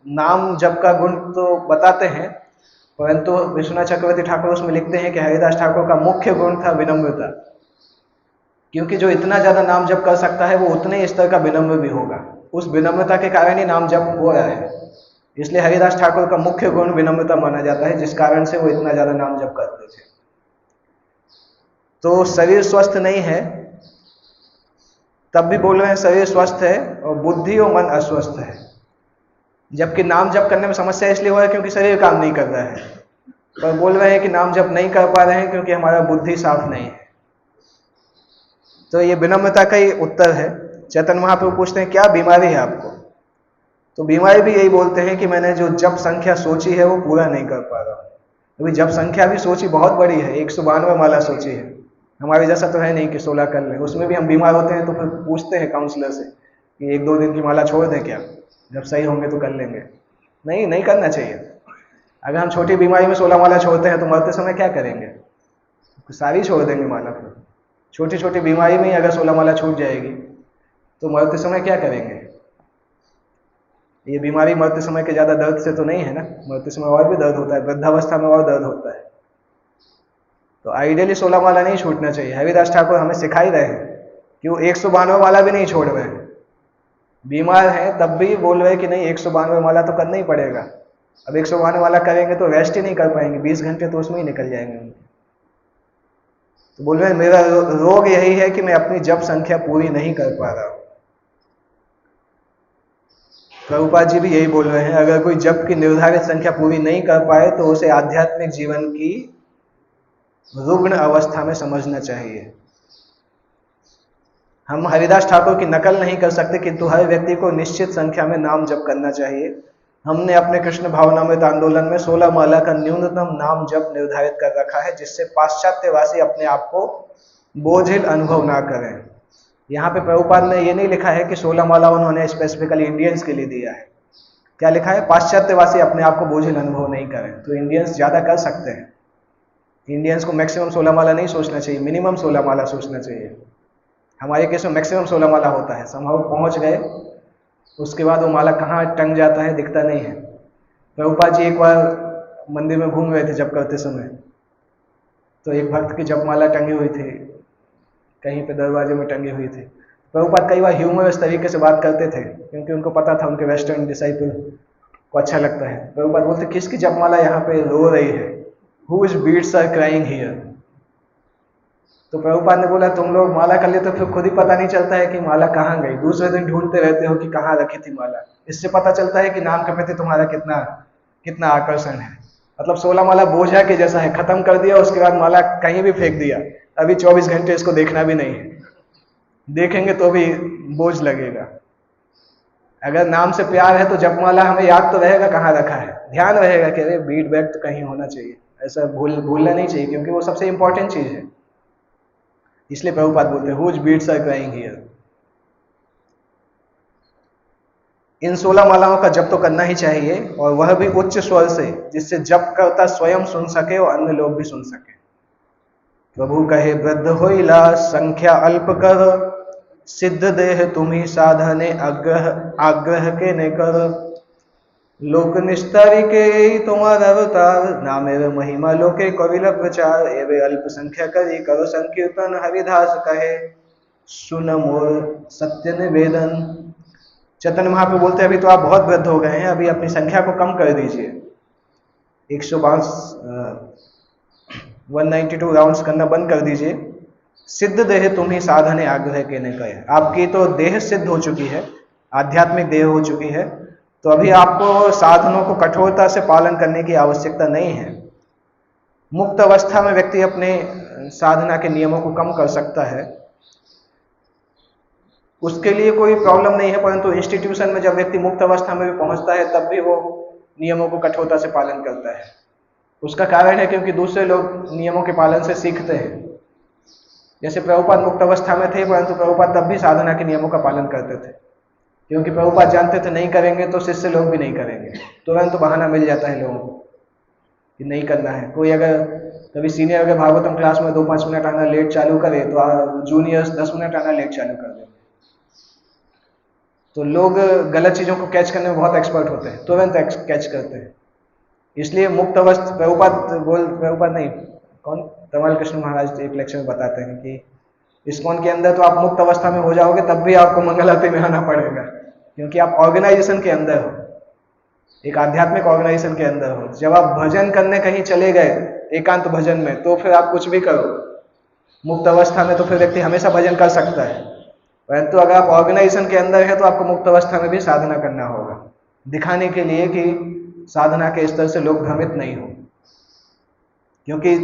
[SPEAKER 1] नाम जप का गुण तो बताते हैं, परंतु विश्वनाथ चक्रवर्ती ठाकुर उसमें लिखते हैं कि हरिदास ठाकुर का मुख्य गुण था विनम्रता, क्योंकि जो इतना ज्यादा नाम जप कर सकता है वो उतने ही स्तर का विनम्र भी होगा। उस विनम्रता के कारण ही नाम जप हो रहा है, इसलिए हरिदास ठाकुर का मुख्य गुण विनम्रता माना जाता है, जिस कारण से वो इतना ज्यादा नाम जप करते थे। तो शरीर स्वस्थ नहीं है, तब भी बोल रहे हैं शरीर स्वस्थ है और बुद्धि और मन अस्वस्थ है। जबकि नाम जप करने में समस्या इसलिए हुआ है क्योंकि शरीर काम नहीं कर रहा है, पर बोल रहे हैं कि नाम जप नहीं कर पा रहे हैं क्योंकि हमारा बुद्धि साफ नहीं है। तो ये विनम्रता का ही उत्तर है। चैतन्य महाप्रभु पूछते हैं क्या बीमारी है आपको, तो बीमारी भी यही बोलते हैं कि मैंने जो जप संख्या सोची है वो पूरा नहीं कर पा रहा हूँ। अभी जप संख्या भी सोची बहुत बड़ी है, 192 माला सोची है, हमारे जैसा तो है नहीं कि 16 कर लें। उसमें भी हम बीमार होते हैं तो फिर पूछते हैं काउंसलर से कि 1-2 दिन की माला छोड़ दें क्या, जब सही होंगे तो कर लेंगे। नहीं, नहीं करना चाहिए। अगर हम छोटी बीमारी में 16 माला छोड़ते हैं तो मरते समय क्या करेंगे, सारी छोड़ देंगे माला। फिर छोटी छोटी बीमारी में ही अगर 16 माला छूट जाएगी तो मरते समय क्या करेंगे। ये बीमारी मरते समय के ज्यादा दर्द से तो नहीं है ना, मरते समय और भी दर्द होता है, वृद्धावस्था में और दर्द होता है। तो आइडियली 16 माला नहीं छूटना चाहिए। हरिदास ठाकुर हमें सिखा ही रहे हैं कि वो 192 माला भी नहीं छोड़ रहे हैं, बीमार हैं तब भी बोल रहे हैं कि नहीं 192 माला तो करना ही पड़ेगा। अब 192 माला करेंगे तो रेस्ट ही नहीं कर पाएंगे, 20 घंटे तो उसमें ही निकल जाएंगे उनके। तो बोल रहे हैं मेरा रोग यही है कि मैं अपनी जप संख्या पूरी नहीं कर पा रहा हूं। प्रभुपाद जी भी यही बोल रहे हैं, अगर कोई जप की निर्धारित संख्या पूरी नहीं कर पाए तो उसे आध्यात्मिक जीवन की रुग्ण अवस्था में समझना चाहिए। हम हरिदास ठाकुर की नकल नहीं कर सकते, किंतु हर व्यक्ति को निश्चित संख्या में नाम जप करना चाहिए। हमने अपने कृष्ण भावनामृत आंदोलन में 16 माला का न्यूनतम नाम जप निर्धारित कर रखा है, जिससे पाश्चात्यवासी अपने आप को बोझिल अनुभव ना करें। यहाँ पे प्रभुपाद ने ये नहीं लिखा है कि 16 माला उन्होंने स्पेसिफिकली इंडियंस के लिए दिया है। क्या लिखा है, पाश्चात्यवासी अपने आप को बोझिल अनुभव नहीं करें। तो इंडियंस ज्यादा कर सकते हैं, इंडियंस को मैक्सिमम 16 माला नहीं सोचना चाहिए, मिनिमम 16 माला सोचना चाहिए। हमारे केस में मैक्सिमम 16 माला होता है, संभव पहुंच गए उसके बाद वो माला कहाँ टंग जाता है दिखता नहीं है। प्रभुपाद जी एक बार मंदिर में घूम रहे थे जब करते समय, तो एक भक्त की जप माला टंगी हुई थी, कहीं पे दरवाजे में टंगी हुई थी। प्रभुपाद कई बार ह्यूमरस तरीके से बात करते थे क्योंकि उनको पता था उनके वेस्टर्न डिसाइपल को अच्छा लगता है। प्रभुपाद बोलते किसकी जप माला यहाँ पे रो रही है, whose beats are crying here. तो प्रभुपाद ने बोला तुम लोग माला कर लेते तो फिर खुद ही पता नहीं चलता है कि माला कहाँ गई, दूसरे दिन ढूंढते रहते हो कि कहाँ रखी थी माला। इससे पता चलता है कि नाम के प्रति तुम्हारा कितना कितना आकर्षण है। मतलब 16 माला बोझा के जैसा है, खत्म कर दिया उसके बाद माला कहीं भी फेंक दिया, अभी 24 घंटे इसको देखना भी नहीं है, देखेंगे तो भी बोझ लगेगा। अगर नाम से प्यार है तो जपमाला हमें याद तो रहेगा कहाँ रखा है, ध्यान रहेगा कि अरे बीट बैग तो कहीं होना चाहिए, ऐसा भूलना नहीं चाहिए, क्योंकि वो सबसे इंपॉर्टेंट चीज है। इसलिए प्रभुपाद बोलते हैं whose beats are crying here. इन 16 मालाओं का जप तो करना ही चाहिए, और वह भी उच्च स्वर से, जिससे जप करता स्वयं सुन सके और अन्य लोग भी सुन सके। प्रभु कहे वृद्ध होइला संख्या अल्प कर, सिद्ध देह तुम्ही साधने आग्रह आग्रह के ने कर। लोक निस्तारी के तुम्हारा अवतार, ना मेरे महिमा लोके कविल प्रचार। एवे अल्प संख्या करी करो संकीर्तन, हरिदास कहे सुन मोर सत्य निवेदन। चैतन्य महाप्रभु बोलते हैं अभी तो आप बहुत वृद्ध हो गए हैं, अभी अपनी संख्या को कम कर दीजिए। 192 राउंड्स करना बंद कर दीजिए। सिद्ध देह तुम्ही साधने आग्रह के ने कहे। आपकी तो देह सिद्ध हो चुकी है, आध्यात्मिक देह हो चुकी है, तो अभी आपको साधनों को कठोरता से पालन करने की आवश्यकता नहीं है। मुक्त अवस्था में व्यक्ति अपने साधना के नियमों को कम कर सकता है, उसके लिए कोई प्रॉब्लम नहीं है। परंतु इंस्टीट्यूशन में जब व्यक्ति मुक्त अवस्था में भी पहुंचता है तब भी वो नियमों को कठोरता से पालन करता है। उसका कारण है क्योंकि दूसरे लोग नियमों के पालन से सीखते हैं। जैसे प्रभुपाद मुक्त अवस्था में थे, परंतु प्रभुपाद तब भी साधना के नियमों का पालन करते थे, क्योंकि प्रभुपाद जानते थे नहीं करेंगे तो शिष्य लोग भी नहीं करेंगे। तुरंत बहाना मिल जाता है लोगों को कि नहीं करना है। कोई अगर कभी सीनियर अगर भागवतम क्लास में 2-5 मिनट आना लेट चालू करे तो जूनियर्स 10 मिनट आना लेट चालू कर देंगे। तो लोग गलत चीज़ों को कैच करने में बहुत एक्सपर्ट होते हैं, तुरंत कैच करते हैं। इसलिए मुक्त अवस्था प्रभुपाद नहीं, कौन, तमाल कृष्ण महाराज एक लेक्चर में बताते हैं कि इस्कॉन के अंदर तो आप मुक्त अवस्था में हो जाओगे तब भी आपको मंगल आरती में आना पड़ेगा, क्योंकि आप ऑर्गेनाइजेशन के अंदर हो, एक आध्यात्मिक ऑर्गेनाइजेशन के अंदर हो। जब आप भजन करने कहीं चले गए एकांत भजन में, तो फिर आप कुछ भी करो। मुक्त अवस्था में तो फिर व्यक्ति हमेशा भजन कर सकता है, परंतु अगर आप ऑर्गेनाइजेशन के अंदर है तो आपको मुक्त अवस्था में भी साधना करना होगा, दिखाने के लिए कि साधना के स्तर से लोग भ्रमित नहीं हो। क्योंकि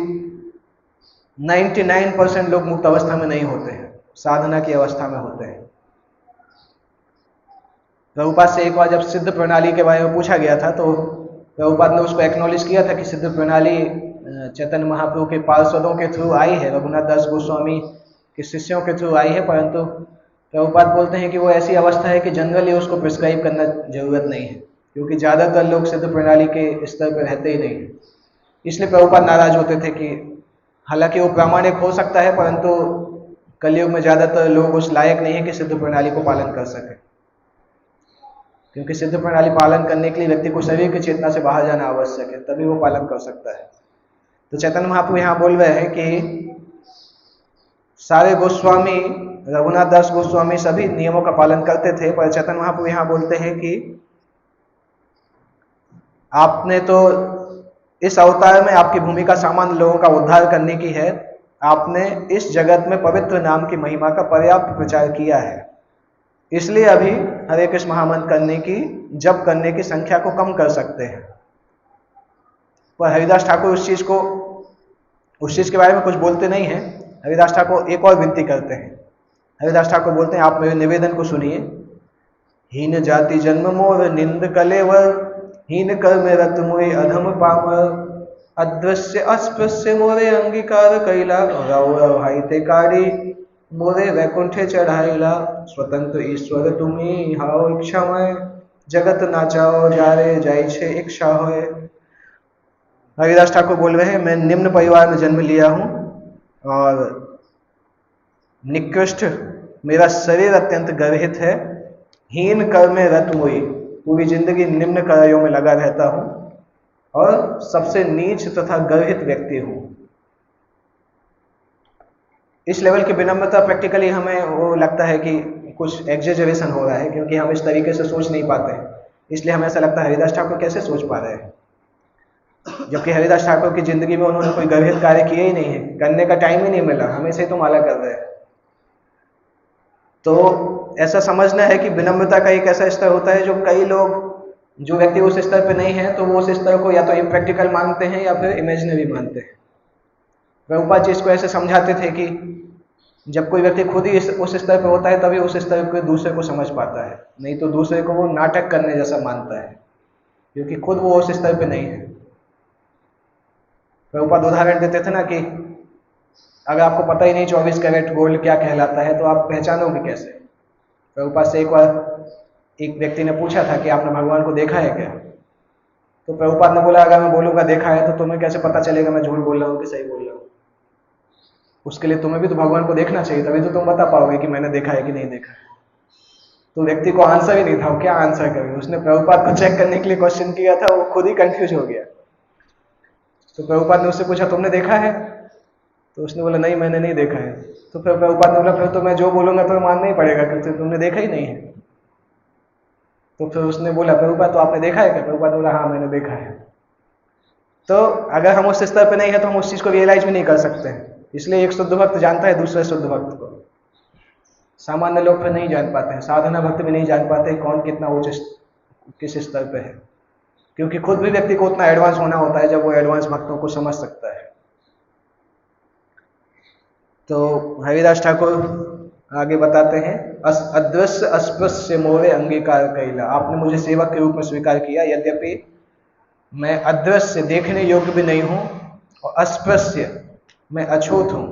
[SPEAKER 1] 99% लोग मुक्त अवस्था में नहीं होते हैं, साधना की अवस्था में होते हैं। प्रभुपाद से एक बार जब सिद्ध प्रणाली के बारे में पूछा गया था, तो प्रभुपाद ने उसको एक्नॉलेज किया था कि सिद्ध प्रणाली चैतन्य महाप्रभु के पार्षदों के थ्रू आई है, रघुनाथ दास गोस्वामी के शिष्यों के थ्रू आई है, परंतु प्रभुपाद बोलते हैं कि वो ऐसी अवस्था है कि जनरली उसको प्रिस्क्राइब करना जरूरत नहीं है, क्योंकि ज़्यादातर लोग सिद्ध प्रणाली के स्तर पर रहते ही नहीं है। इसलिए प्रभुपाद नाराज होते थे कि हालांकि वो प्रामाणिक हो सकता है, परंतु कलयुग में ज़्यादातर लोग उस लायक नहीं है कि सिद्ध प्रणाली को पालन कर सके, क्योंकि सिद्ध प्रणाली पालन करने के लिए व्यक्ति को शरीर की चेतना से बाहर जाना आवश्यक है, तभी वो पालन कर सकता है। तो चैतन्य महाप्रभु यहाँ बोल रहे हैं कि सारे गोस्वामी, रघुनाथ दास गोस्वामी सभी नियमों का पालन करते थे, पर चैतन्य महाप्रभु यहाँ बोलते हैं कि आपने तो इस अवतार में आपकी भूमिका सामान्य लोगों का उद्धार करने की है, आपने इस जगत में पवित्र नाम की महिमा का पर्याप्त प्रचार किया है, इसलिए अभी हरे कृष्ण महामंत्र करने की, जप करने की संख्या को कम कर सकते हैं। पर हरिदास ठाकुर उस चीज के बारे में कुछ बोलते नहीं हैं। हरिदास ठाकुर एक और विनती करते हैं। हरिदास ठाकुर बोलते हैं, आप मेरे निवेदन को सुनिए। हीन जाति जन्म मोर निंद कलेवर, हीन कर्म रत मोरे अधम पामर। अदृश्य अस्पृश्य मोरे अंगीकार कैला, रव हाइते कारी मोरे वैकुंठे चढ़ाइला। स्वतंत्र ईश्वर तुम्ही हाओ इच्छामय, जगत नाचाओ जारे जाई छे इच्छा होए। हरिदास ठाकुर बोल रहे हैं, मैं निम्न परिवार में जन्म लिया हूँ और निकृष्ट मेरा शरीर अत्यंत गर्हित है। हीन कर्मे रत मोई, पूरी जिंदगी निम्न कार्यों में लगा रहता हूँ और सबसे नीच तथा गर्हित व्यक्ति हूँ। इस लेवल की विनम्रता प्रैक्टिकली हमें वो लगता है कि कुछ एग्जेजरेशन हो रहा है, क्योंकि हम इस तरीके से सोच नहीं पाते हैं। इसलिए हमें ऐसा लगता है हरिदास ठाकुर कैसे सोच पा रहे हैं, जबकि हरिदास ठाकुर की जिंदगी में उन्होंने कोई गर्भित कार्य किए ही नहीं है, करने का टाइम ही नहीं मिला, हमेशा ही तो माला कर रहे हैं। तो ऐसा समझना है कि विनम्रता का एक ऐसा स्तर होता है जो कई लोग, जो व्यक्ति उस स्तर पे नहीं है, तो वो उस स्तर को या तो इम्प्रैक्टिकल मानते हैं या फिर इमेजिनरी मानते हैं। प्रभुपाद जी इसको ऐसे समझाते थे कि जब कोई व्यक्ति खुद ही उस स्तर पे होता है तभी उस स्तर पे दूसरे को समझ पाता है, नहीं तो दूसरे को वो नाटक करने जैसा मानता है, क्योंकि खुद वो उस स्तर पे नहीं है। प्रभुपाद उदाहरण देते थे ना कि अगर आपको पता ही नहीं 24 कैरेट गोल्ड क्या कहलाता है तो आप पहचानोगे कैसे। प्रभुपाद से एक बार एक व्यक्ति ने पूछा था कि आपने भगवान को देखा है क्या? तो प्रभुपाद ने बोला, अगर मैं बोलूंगा देखा है तो तुम्हें कैसे पता चलेगा मैं झूठ बोल रहा हूँ कि सही बोल रहा हूँ? उसके लिए तुम्हें भी तो भगवान को देखना चाहिए, तभी तो तुम बता पाओगे कि मैंने देखा है कि नहीं देखा है। तो व्यक्ति को आंसर ही नहीं था, वो क्या आंसर करे? उसने प्रभुपाद को चेक करने के लिए क्वेश्चन किया था, वो खुद ही कंफ्यूज हो गया। तो प्रभुपाद ने उससे पूछा, तुमने देखा है? तो उसने बोला, नहीं मैंने नहीं देखा है। तो फिर प्रभुपाद ने बोला, फिर तो मैं जो बोलूंगा तो मानना ही पड़ेगा क्योंकि तुमने देखा ही नहीं है। तो फिर उसने बोला, प्रभुपाद तो आपने देखा है क्या? प्रभुपाद बोला, हाँ मैंने देखा है। तो अगर हम उस स्तर पर नहीं है तो हम उस चीज को रियलाइज भी नहीं कर सकते हैं। इसलिए एक शुद्ध भक्त जानता है दूसरे शुद्ध भक्त को, सामान्य लोग फिर नहीं जान पाते हैं, साधना भक्त भी नहीं जान पाते कौन कितना उच्च किस स्तर पे है, क्योंकि खुद भी व्यक्ति को उतना एडवांस होना होता है जब वो एडवांस भक्तों को समझ सकता है। तो हरिदास ठाकुर आगे बताते हैं, अदृश्य अस्पृश्य मोरे अंगीकार कैला, आपने मुझे सेवक के रूप में स्वीकार किया, यद्यपि मैं अदृश्य देखने योग्य भी नहीं हूं और अस्पृश्य मैं अछूत हूं।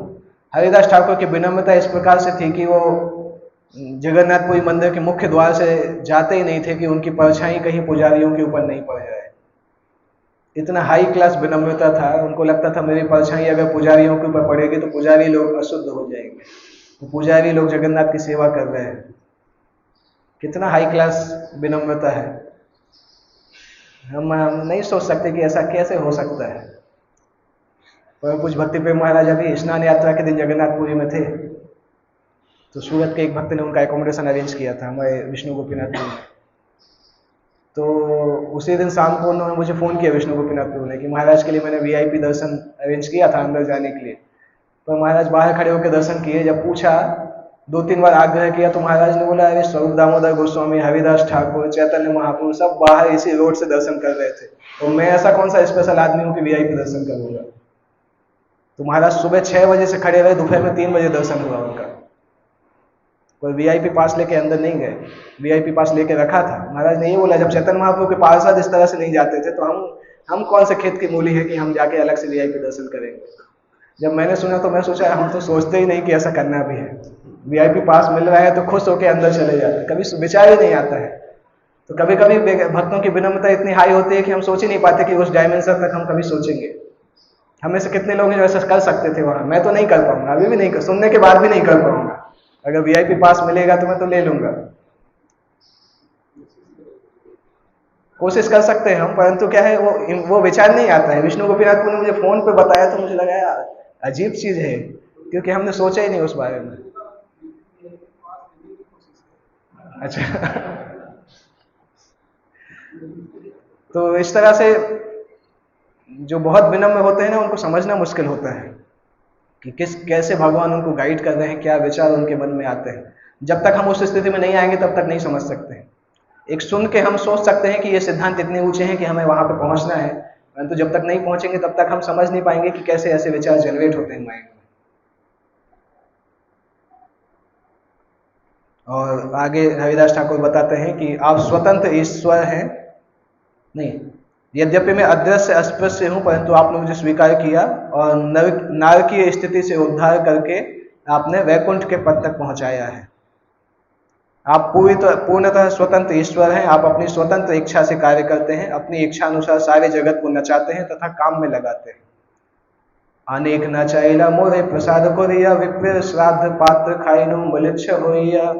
[SPEAKER 1] हरिदास ठाकुर की विनम्रता इस प्रकार से थी कि वो जगन्नाथपुरी मंदिर के मुख्य द्वार से जाते ही नहीं थे कि उनकी परछाई कहीं पुजारियों के ऊपर नहीं पड़ जाए। इतना हाई क्लास विनम्रता था, उनको लगता था मेरी परछाई अगर पुजारियों के ऊपर पड़ेगी तो पुजारी लोग अशुद्ध हो जाएंगे, तो पुजारी लोग जगन्नाथ की सेवा कर रहे हैं। कितना हाई क्लास विनम्रता है, हम नहीं सोच सकते कि ऐसा कैसे हो सकता है। पर कुछ भक्ति प्रेम महाराज अभी स्नान यात्रा के दिन जगन्नाथपुरी में थे, तो सूरत के एक भक्त ने उनका एकोमोडेशन अरेंज किया था हमारे विष्णु गोपीनाथपुरी में। तो उसी दिन शाम को उन्होंने मुझे फ़ोन किया विष्णु गोपीनाथपुरी ने कि महाराज के लिए मैंने वीआईपी दर्शन अरेंज किया था अंदर जाने के लिए, पर महाराज बाहर खड़े होकर दर्शन किए। जब पूछा, 2-3 बार आग्रह किया तो महाराज ने बोला, अरे स्वरूप दामोदर गोस्वामी, हरिदास ठाकुर, चैतन्य महाप्रभु सब बाहर इसी रोड से दर्शन कर रहे थे, तो मैं ऐसा कौन सा स्पेशल आदमी हूँ कि वीआईपी दर्शन करूंगा। तो महाराज सुबह 6 बजे से खड़े रहे, दोपहर में 3 बजे दर्शन हुआ उनका। कोई वीआईपी पास लेके अंदर नहीं गए, वीआईपी पास लेके रखा था। महाराज ने ये बोला, जब चैतन्य महाप्रभु के पार्षद इस तरह से नहीं जाते थे तो हम कौन से खेत की मूली है कि हम जाके अलग से वीआईपी दर्शन करेंगे। जब मैंने सुना तो मैं सोचा, हम तो सोचते ही नहीं कि ऐसा करना भी है, वीआईपी पास मिल रहा है तो खुश होकर अंदर चले जाते, कभी विचार ही नहीं आता है। तो कभी कभी भक्तों की विनम्रता इतनी हाई होती है कि हम सोच ही नहीं पाते कि उस डायमेंशन तक हम कभी सोचेंगे। हमें से कितने लोग हैं जो ऐसा कर सकते थे वहां, मैं तो नहीं कर पाऊंगा, अभी भी नहीं कर, सुनने के बाद भी नहीं कर पाऊंगा। अगर वीआईपी पास मिलेगा तो मैं तो ले लूंगा, कोशिश कर सकते हैं हम, परंतु क्या है वो विचार नहीं आता है। विष्णु गोपीनाथपुरी ने मुझे फोन पे बताया तो मुझे लगा यार अजीब चीज है, क्योंकि हमने सोचा ही नहीं उस बारे में। अच्छा तो इस तरह से जो बहुत विनम्र होते हैं ना, उनको समझना मुश्किल होता है कि कैसे भगवान उनको गाइड कर रहे हैं, क्या विचार उनके मन में आते हैं। जब तक हम उस स्थिति में नहीं आएंगे तब तक नहीं समझ सकते। एक सुन के हम सोच सकते हैं कि ये सिद्धांत इतने ऊंचे हैं कि हमें वहां पे पहुंचना है, परंतु जब तक नहीं पहुंचेंगे तब तक हम समझ नहीं पाएंगे कि कैसे ऐसे विचार जनरेट होते हैं माइंड में। और आगे हरिदास ठाकुर बताते हैं कि आप स्वतंत्र ईश्वर हैं, नहीं, यद्यपि मैं अदृश्य अस्पृश्य हूं परंतु आपने मुझे स्वीकार किया और नारकीय स्थिति से उद्धार करके आपने वैकुंठ के पद तक पहुंचाया है। आप पूर्णतः स्वतंत्र ईश्वर हैं, आप अपनी स्वतंत्र इच्छा से कार्य करते हैं, अपनी इच्छा अनुसार सारे जगत को नचाते हैं तथा काम में लगाते हैं। अनेक नचाइला मोरे प्रसाद को रिया, विप्र श्राद्ध पात्र खाइनु बलिच्छ होइया,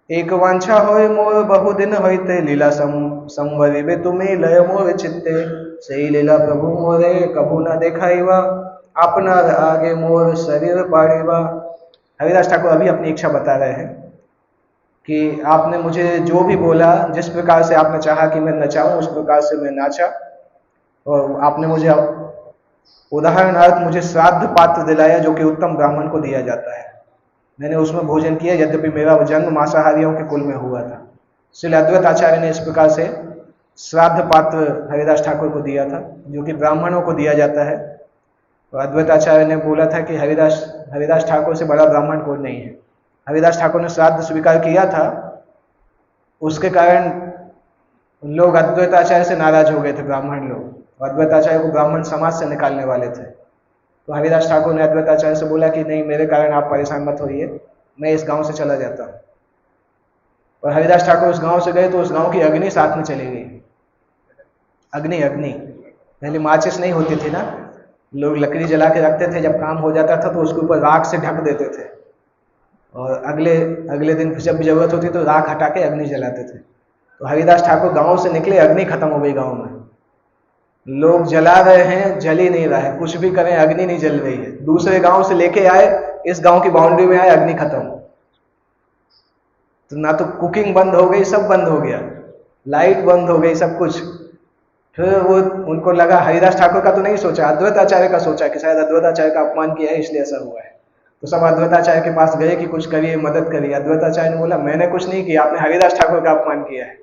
[SPEAKER 1] एक वांछा होय मोर बहुदिन होइते, लीला संवरिबे तुम्हें लय मोर चित्ते, सही लीला प्रभु मोरे कभू न देखाइवा, अपना आगे मोर शरीर पाड़ीवा। हरिदास ठाकुर अभी अपनी इच्छा बता रहे हैं कि आपने मुझे जो भी बोला, जिस प्रकार से आपने चाहा कि मैं नचाऊं उस प्रकार से मैं नाचा, और आपने मुझे उदाहरणार्थ मुझे श्राद्ध पात्र दिलाया जो कि उत्तम ब्राह्मण को दिया जाता है। मैंने उसमें भोजन किया, यद्यपि मेरा जन्म मांसाहारियों के कुल में हुआ था। श्री अद्वैत आचार्य ने इस प्रकार से श्राद्ध पात्र हरिदास ठाकुर को दिया था जो कि ब्राह्मणों को दिया जाता है। और अद्वैत आचार्य ने बोला था कि हरिदास ठाकुर से बड़ा ब्राह्मण कोई नहीं है। हरिदास ठाकुर ने श्राद्ध स्वीकार किया था, उसके कारण लोग अद्वैत आचार्य से नाराज हो गए थे, ब्राह्मण लोग, और अद्वैत आचार्य को ब्राह्मण समाज से निकालने वाले थे। तो हरिदास ठाकुर ने अद्वैत आचार्य से बोला कि नहीं, मेरे कारण आप परेशान मत होइए, मैं इस गांव से चला जाता हूँ। और हरिदास ठाकुर उस गांव से गए तो उस गांव की अग्नि साथ में चली गई। अग्नि अग्नि पहले माचिस नहीं होती थी ना, लोग लकड़ी जला के रखते थे, जब काम हो जाता था तो उसके ऊपर राख से ढक देते थे और अगले अगले दिन जब भी जरूरत होती तो राख हटा के अग्नि जलाते थे। तो हरिदास ठाकुर गांव से निकले, अग्नि खत्म हो गई गांव में। लोग जला रहे हैं, जल ही नहीं रहा है, कुछ भी करें अग्नि नहीं जल रही है। दूसरे गांव से लेके आए, इस गांव की बाउंड्री में आए, अग्नि खत्म। तो ना तो कुकिंग बंद हो गई, सब बंद हो गया, लाइट बंद हो गई, सब कुछ। फिर वो उनको लगा, हरिदास ठाकुर का तो नहीं सोचा, अद्वैताचार्य का सोचा कि शायद अद्वैताचार्य का अपमान किया है इसलिए ऐसा हुआ है। तो सब अद्वैताचार्य के पास गए कि कुछ करिए, मदद करिए। अद्वैताचार्य ने बोला मैंने कुछ नहीं किया, आपने हरिदास ठाकुर का अपमान किया है।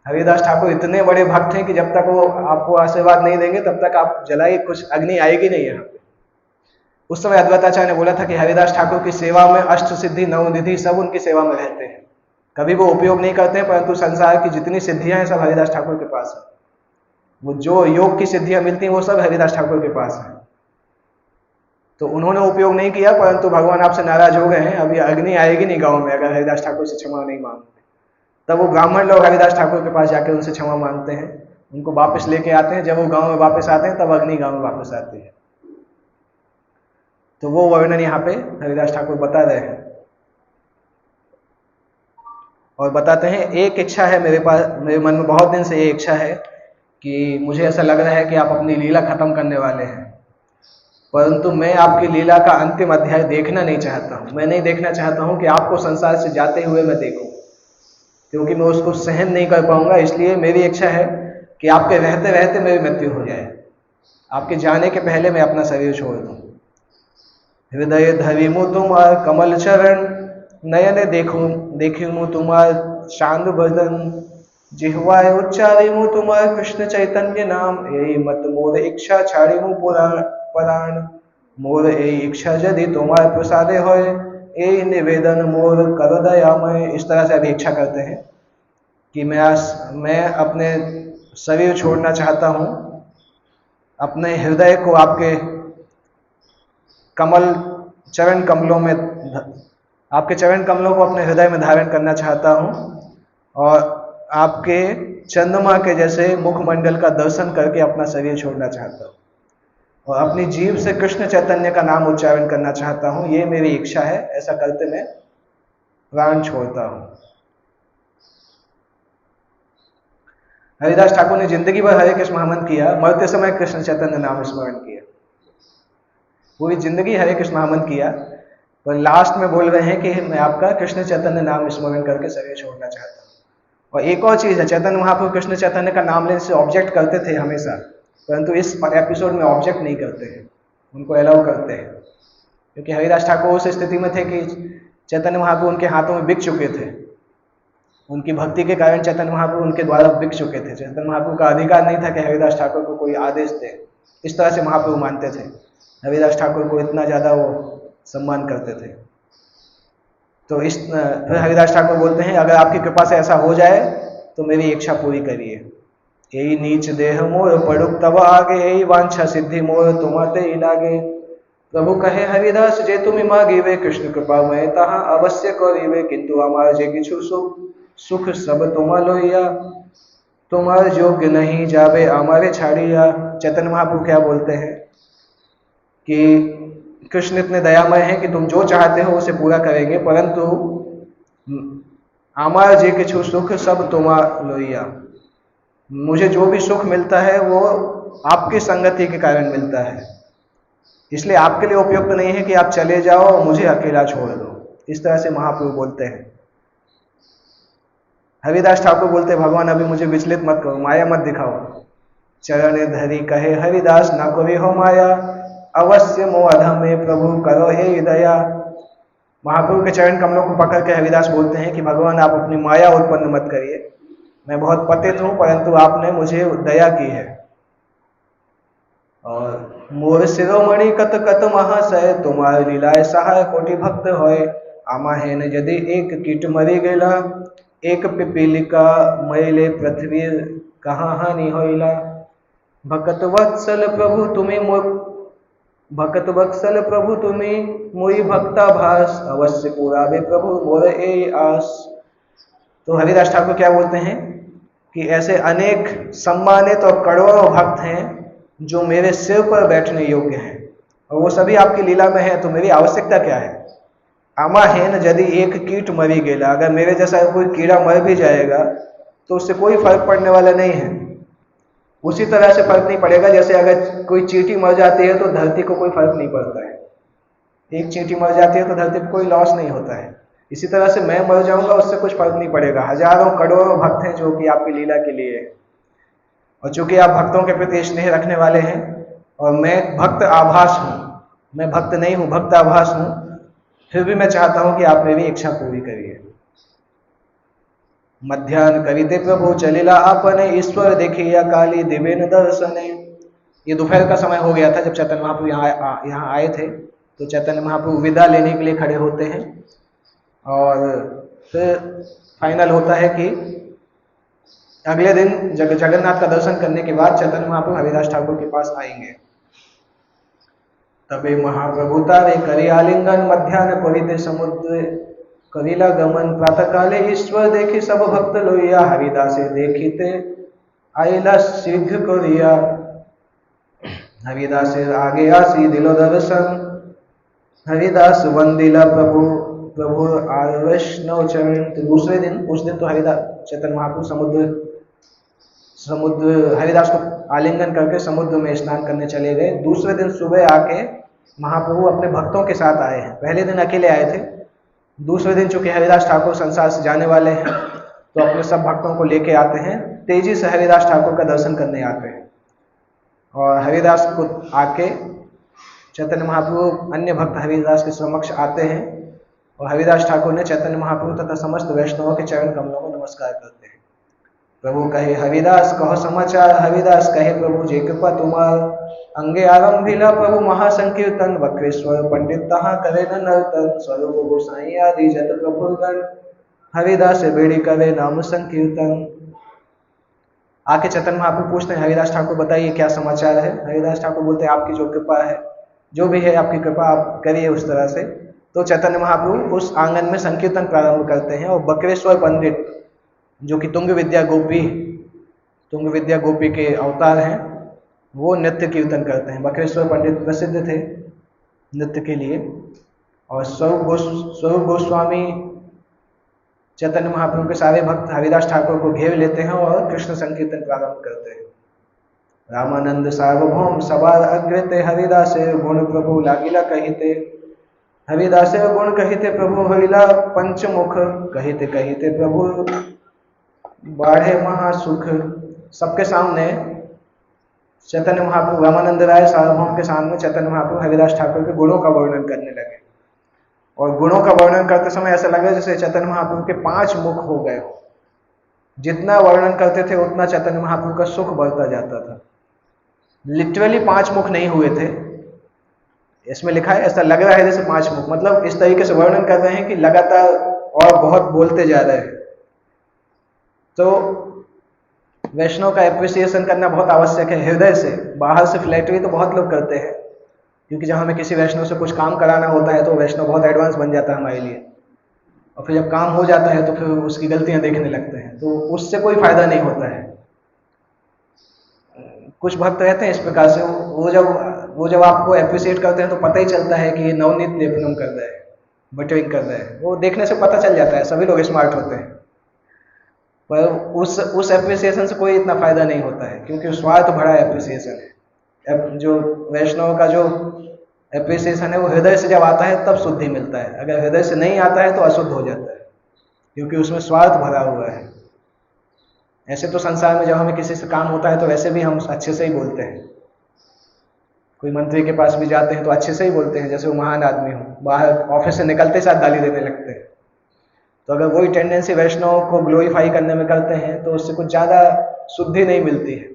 [SPEAKER 1] हरिदास ठाकुर इतने बड़े भक्त हैं कि जब तक वो आपको आशीर्वाद नहीं देंगे तब तक आप जलाइए, कुछ अग्नि आएगी नहीं यहाँ पे। उस समय अद्वैताचार्य ने बोला था कि हरिदास ठाकुर की सेवा में अष्ट सिद्धि नव निधि सब उनकी सेवा में रहते हैं, कभी वो उपयोग नहीं करते हैं, परंतु संसार की जितनी सिद्धियां हैं सब हरिदास ठाकुर के पास है। वो जो योग की सिद्धियां मिलती हैं वो सब हरिदास ठाकुर के पास है। तो उन्होंने उपयोग नहीं किया, परंतु भगवान आपसे नाराज हो गए हैं, अभी अग्नि आएगी नहीं गांव में अगर हरिदास ठाकुर से क्षमा नहीं मांगते। तब वो ब्राह्मण लोग हरिदास ठाकुर के पास जाकर उनसे क्षमा मांगते हैं, उनको वापस लेके आते हैं। जब वो गांव में वापस आते हैं तब अग्नि गांव में वापस आती है। तो वो वर्णन यहाँ पे हरिदास ठाकुर बता रहे हैं और बताते हैं, एक इच्छा है मेरे पास, मेरे मन में बहुत दिन से ये इच्छा है कि मुझे ऐसा लग रहा है कि आप अपनी लीला खत्म करने वाले हैं, परंतु मैं आपकी लीला का अंतिम अध्याय देखना नहीं चाहता हूँ। मैं नहीं देखना चाहता हूँ कि आपको संसार से जाते हुए मैं देखूं, क्योंकि मैं उसको सहन नहीं कर पाऊंगा। इसलिए मेरी इच्छा है कि आपके रहते रहते मेरी मृत्यु हो जाए, आपके जाने के पहले मैं अपना शरीर छोड़ दूं। हृदय धरिमु तुम्हार कमल चरण, नयने देखिमु तुम्हार शांत भजन, जिह्वाय उच्चारिमु तुम्हार कृष्ण चैतन्य नाम, यही मत मोर इच्छा छाड़िमु पुराण, मोर यही इच्छा यदि तुम्हारे प्रसादे होए, यही निवेदन मोर कर दयामय। इस तरह से अभी इच्छा करते हैं कि मैं अपने शरीर छोड़ना चाहता हूँ, अपने हृदय को आपके कमल चरण कमलों में, आपके चरण कमलों को अपने हृदय में धारण करना चाहता हूँ और आपके चंद्रमा के जैसे मुखमंडल का दर्शन करके अपना शरीर छोड़ना चाहता हूँ और अपनी जीभ से कृष्ण चैतन्य का नाम उच्चारण करना चाहता हूँ। ये मेरी इच्छा है, ऐसा करते मैं प्राण छोड़ता हूँ। हरिदास ठाकुर ने जिंदगी भर हरे कृष्ण महामंत्र किया, मरते समय कृष्ण चैतन्य नाम स्मरण किया, पूरी जिंदगी हरे कृष्ण महामंत्र किया, पर लास्ट में बोल रहे हैं कि मैं आपका कृष्ण चैतन्य नाम स्मरण करके शरीर छोड़ना चाहता हूँ। और एक और चीज है, चैतन्य महाप्रभु कृष्ण चैतन्य का नाम लेने से ऑब्जेक्ट करते थे हमेशा, परंतु इस एपिसोड में ऑब्जेक्ट नहीं करते हैं, उनको अलाउ करते हैं, क्योंकि हरिदास ठाकुर उस स्थिति में थे कि चैतन्य महाप्रभु उनके हाथों में बिक चुके थे। उनकी भक्ति के कारण चैतन्य महाप्रभु उनके द्वारा बिक चुके थे। चैतन्य महाप्रभु का अधिकार नहीं था कि हरिदास ठाकुर को कोई आदेश दे, इस तरह से महाप्रभु मानते थे। हरिदास ठाकुर को इतना ज़्यादा वो सम्मान करते थे। तो फिर हरिदास ठाकुर बोलते हैं, अगर आपकी कृपा से ऐसा हो जाए तो मेरी इच्छा पूरी करिए। यही नीच देह मोर पड़ुक तब आगे, यही वांछा सिद्धि मोर तुम्हाते ही लागे। प्रभु कहे हरिदास जे तुम मांगिवे, कृष्ण कृपा मैं तहाँ अवश्य करिवे, किंतु हमार जे किछु सुख सब तुम लोइया, तुम्हार योग्य नहीं जावे हमारे छाड़िया। चैतन्य महाप्रभु क्या बोलते हैं कि कृष्ण इतने दयामय हैं कि तुम जो चाहते हो उसे पूरा करेंगे, परंतु हमार जे किछु सुख सब तुम लोइया, मुझे जो भी सुख मिलता है वो आपकी संगति के कारण मिलता है, इसलिए आपके लिए उपयुक्त नहीं है कि आप चले जाओ और मुझे अकेला छोड़ दो। इस तरह से महाप्रभु बोलते हैं। हरिदास ठाकुर बोलते हैं, भगवान अभी मुझे विचलित मत करो, माया मत दिखाओ। चरण धरी कहे हरिदास न करी हो माया, अवश्य मोह में प्रभु करो हे दया। महाप्रभु के चरण कमलों को पकड़ के हरिदास बोलते हैं कि भगवान आप अपनी माया उत्पन्न मत करिए, मैं बहुत पतित हूँ, परंतु आपने मुझे दया की है। और मोर शिरोमणि कत कत महाशय, तुम्हारी लीलाए सहाय कोटि भक्त होय। आमा हेन यदि एक कीट मरी गेला, एक पिपीलिका मैले पृथ्वी कहाँ हानि होइला। भकत वत्सल प्रभु तुम्हें मोई भक्ता भास, अवश्य पुरावे प्रभु मोर ए आस। तो हरिदास ठाकुर क्या बोलते हैं कि ऐसे अनेक सम्मानित और करोड़ों भक्त हैं जो मेरे सिर पर बैठने योग्य हैं, और वो सभी आपकी लीला में है, तो मेरी आवश्यकता क्या है। आमा है न यदि एक कीट मरी गेला, अगर मेरे जैसा कोई कीड़ा मर भी जाएगा तो उससे कोई फर्क पड़ने वाला नहीं है। उसी तरह से फर्क नहीं पड़ेगा जैसे अगर कोई चींटी मर जाती है तो धरती को कोई फर्क नहीं पड़ता है। एक चींटी मर जाती है तो धरती पर कोई लॉस नहीं होता है। इसी तरह से मैं मर जाऊंगा, उससे कुछ फर्क नहीं पड़ेगा। हजारों करोड़ों भक्त हैं जो कि आपकी लीला के लिए है, और चूंकि आप भक्तों के प्रति स्नेह रखने वाले हैं, और मैं भक्त आभास हूँ, मैं भक्त नहीं हूँ, भक्त आभास हूँ, फिर भी मैं चाहता हूँ कि आप मेरी इच्छा पूरी करिए। मध्यान्ह करिते प्रभु चलिला आपने, ईश्वर देखिया काली दिव्यन दर्शने। ये दोपहर का समय हो गया था जब चैतन्य महाप्रभु यहाँ आए थे। तो चैतन्य महाप्रभु विदा लेने के लिए खड़े होते हैं, और फिर फाइनल होता है कि अगले दिन जगन्नाथ का दर्शन करने के बाद चैतन्य महाप्रभु हरिदास ठाकुर के पास आएंगे। तबे महाप्रभु तारे करी आलिंगन, मध्यान्ह करिते समुद्र करिला गमन। प्रातः काले ईश्वर देखी सब भक्त लोहिया, हरिदासे देखिते आइला शीघ्र करिया। हरिदास आगे आसी दिलो दर्शन, हरिदास वंदिला प्रभु प्रभु वैष्णव चरण। तो दूसरे दिन, उस दिन तो हरिदास चैतन्य महाप्रभु समुद्र हरिदास को आलिंगन करके समुद्र में स्नान करने चले गए। दूसरे दिन सुबह आके महाप्रभु अपने भक्तों के साथ आए हैं। पहले दिन अकेले आए थे, दूसरे दिन चूंकि हरिदास ठाकुर संसार से जाने वाले हैं तो अपने सब भक्तों को लेके आते हैं, तेजी से हरिदास ठाकुर का दर्शन करने आते हैं। और हरिदास को आके चैतन्य महाप्रभु, अन्य भक्त हरिदास के समक्ष आते हैं, और हरिदास ठाकुर ने चैतन्य महाप्रभु तथा समस्त वैष्णवों के चरण कमलों में नमस्कार करते हैं। प्रभु कहे हरिदास कहो समाचार, हरिदास कहे प्रभु जे कृपा तुम्हार। अंगे आरंभिला प्रभु महासंकीर्तन, वक्रेश्वर पंडित तहा करे न नर्तन। स्वरूप गोसाई आदि जत प्रभुगण, हरिदास बेड़ी करे नाम संकीर्तन। आके चैतन्य महाप्रभु पूछते हैं हरिदास ठाकुर बताइए क्या समाचार है। हरिदास ठाकुर बोलते हैं आपकी जो कृपा है, जो भी है आपकी कृपा आप करिए उस तरह से। तो चैतन्य महाप्रभु उस आंगन में संकीर्तन प्रारंभ करते हैं, और बकरेश्वर पंडित जो कि तुंग विद्या गोपी के अवतार हैं, वो नृत्य कीर्तन करते हैं। बकरेश्वर पंडित प्रसिद्ध थे नृत्य के लिए। और स्वरूप गोस्वामी चैतन्य महाप्रभु के सारे भक्त हरिदास ठाकुर को घेर लेते हैं और कृष्ण संकीर्तन प्रारंभ करते हैं। रामानंद सार्वभौम सवार अग्रते, हरिदास गुण प्रभु लागिला कहिते। हरिदास गुण कहिते प्रभु हरिला पंचमुख, कहिते कहिते प्रभु बाढ़े महासुख। सबके सामने चैतन्य महाप्रभु, रामानंद राय सार्वभौम के सामने चैतन्य महाप्रभु हरिदास ठाकुर के गुणों का वर्णन करने लगे। और गुणों का वर्णन करते समय ऐसा लगा जैसे चैतन्य महाप्रभु के 5 मुख हो गए हो। जितना वर्णन करते थे उतना चैतन्य महाप्रभु का सुख बढ़ता जाता था। लिटरली 5 मुख नहीं हुए थे, इसमें लिखा है ऐसा लग रहा है जैसे 5 मुख, मतलब इस तरीके से वर्णन कर रहे हैं कि लगातार और बहुत बोलते जा रहे हैं। तो वैष्णव का एप्रिसिएशन करना बहुत आवश्यक है हृदय से। बाहर से फ्लैटरी तो बहुत लोग करते हैं, क्योंकि जब हमें किसी वैष्णव से कुछ काम कराना होता है तो वैष्णव बहुत एडवांस बन जाता है हमारे लिए, और फिर जब काम हो जाता है तो फिर उसकी गलतियां देखने लगते हैं, तो उससे कोई फायदा नहीं होता है। कुछ भक्त रहते हैं इस प्रकार से, वो जब आपको एप्रिशिएट करते हैं तो पता ही चलता है कि ये नवनीत लेपनम कर रहे हैं, बटरिंग कर रहे हैं। वो देखने से पता चल जाता है, सभी लोग स्मार्ट होते हैं। पर उस एप्रिसिएशन से कोई इतना फायदा नहीं होता है, क्योंकि स्वार्थ भरा एप्रिसिएशन है। जो वैष्णव का जो एप्रिसिएशन है वो हृदय से जब आता है तब शुद्धि मिलता है। अगर हृदय से नहीं आता है तो अशुद्ध हो जाता है, क्योंकि उसमें स्वार्थ भरा हुआ है। ऐसे तो संसार में जब हमें किसी से काम होता है तो वैसे भी हम अच्छे से ही बोलते हैं। कोई मंत्री के पास भी जाते हैं तो अच्छे से ही बोलते हैं, जैसे वो महान आदमी हो। बाहर ऑफिस से निकलते साथ गाली देने लगते हैं। तो अगर वही टेंडेंसी वैष्णव को ग्लोरीफाई करने में करते हैं तो उससे कुछ ज़्यादा शुद्धि नहीं मिलती है।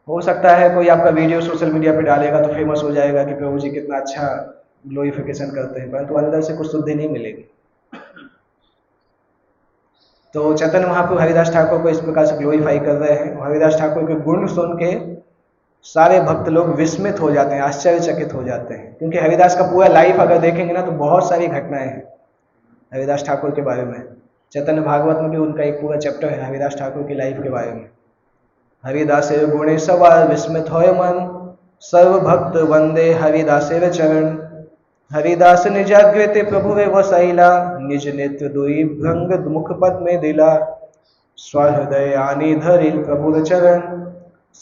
[SPEAKER 1] हो सकता है कोई आपका वीडियो सोशल मीडिया पे डालेगा तो फेमस हो जाएगा कि प्रभु जी कितना अच्छा ग्लोरिफिकेशन करते हैं, परंतु अंदर से कुछ शुद्धि नहीं मिलेगी। तो चैतन्य महाप्रभु हरिदास ठाकुर को इस प्रकार से ग्लोरीफाई कर रहे हैं। हरिदास ठाकुर के गुण सुन के सारे भक्त लोग विस्मित हो जाते हैं, आश्चर्यचकित हो जाते हैं, क्योंकि हरिदास का पूरा लाइफ अगर देखेंगे ना तो बहुत सारी घटनाएं हैं हरिदास ठाकुर के बारे में। चैतन्य भागवत में भी उनका एक पूरा चैप्टर है हरिदास ठाकुर की लाइफ के बारे में। हरिदासेर गुणे सवार विस्मित होय मन, सर्व भक्त वंदे हरिदासेर चरण। हरिदास निजाग्रते प्रभु वे वसाइला, निज नेत्र दुई भृंग मुख पद में दिला। स्वहृदय आनी धरिल प्रभुर चरण,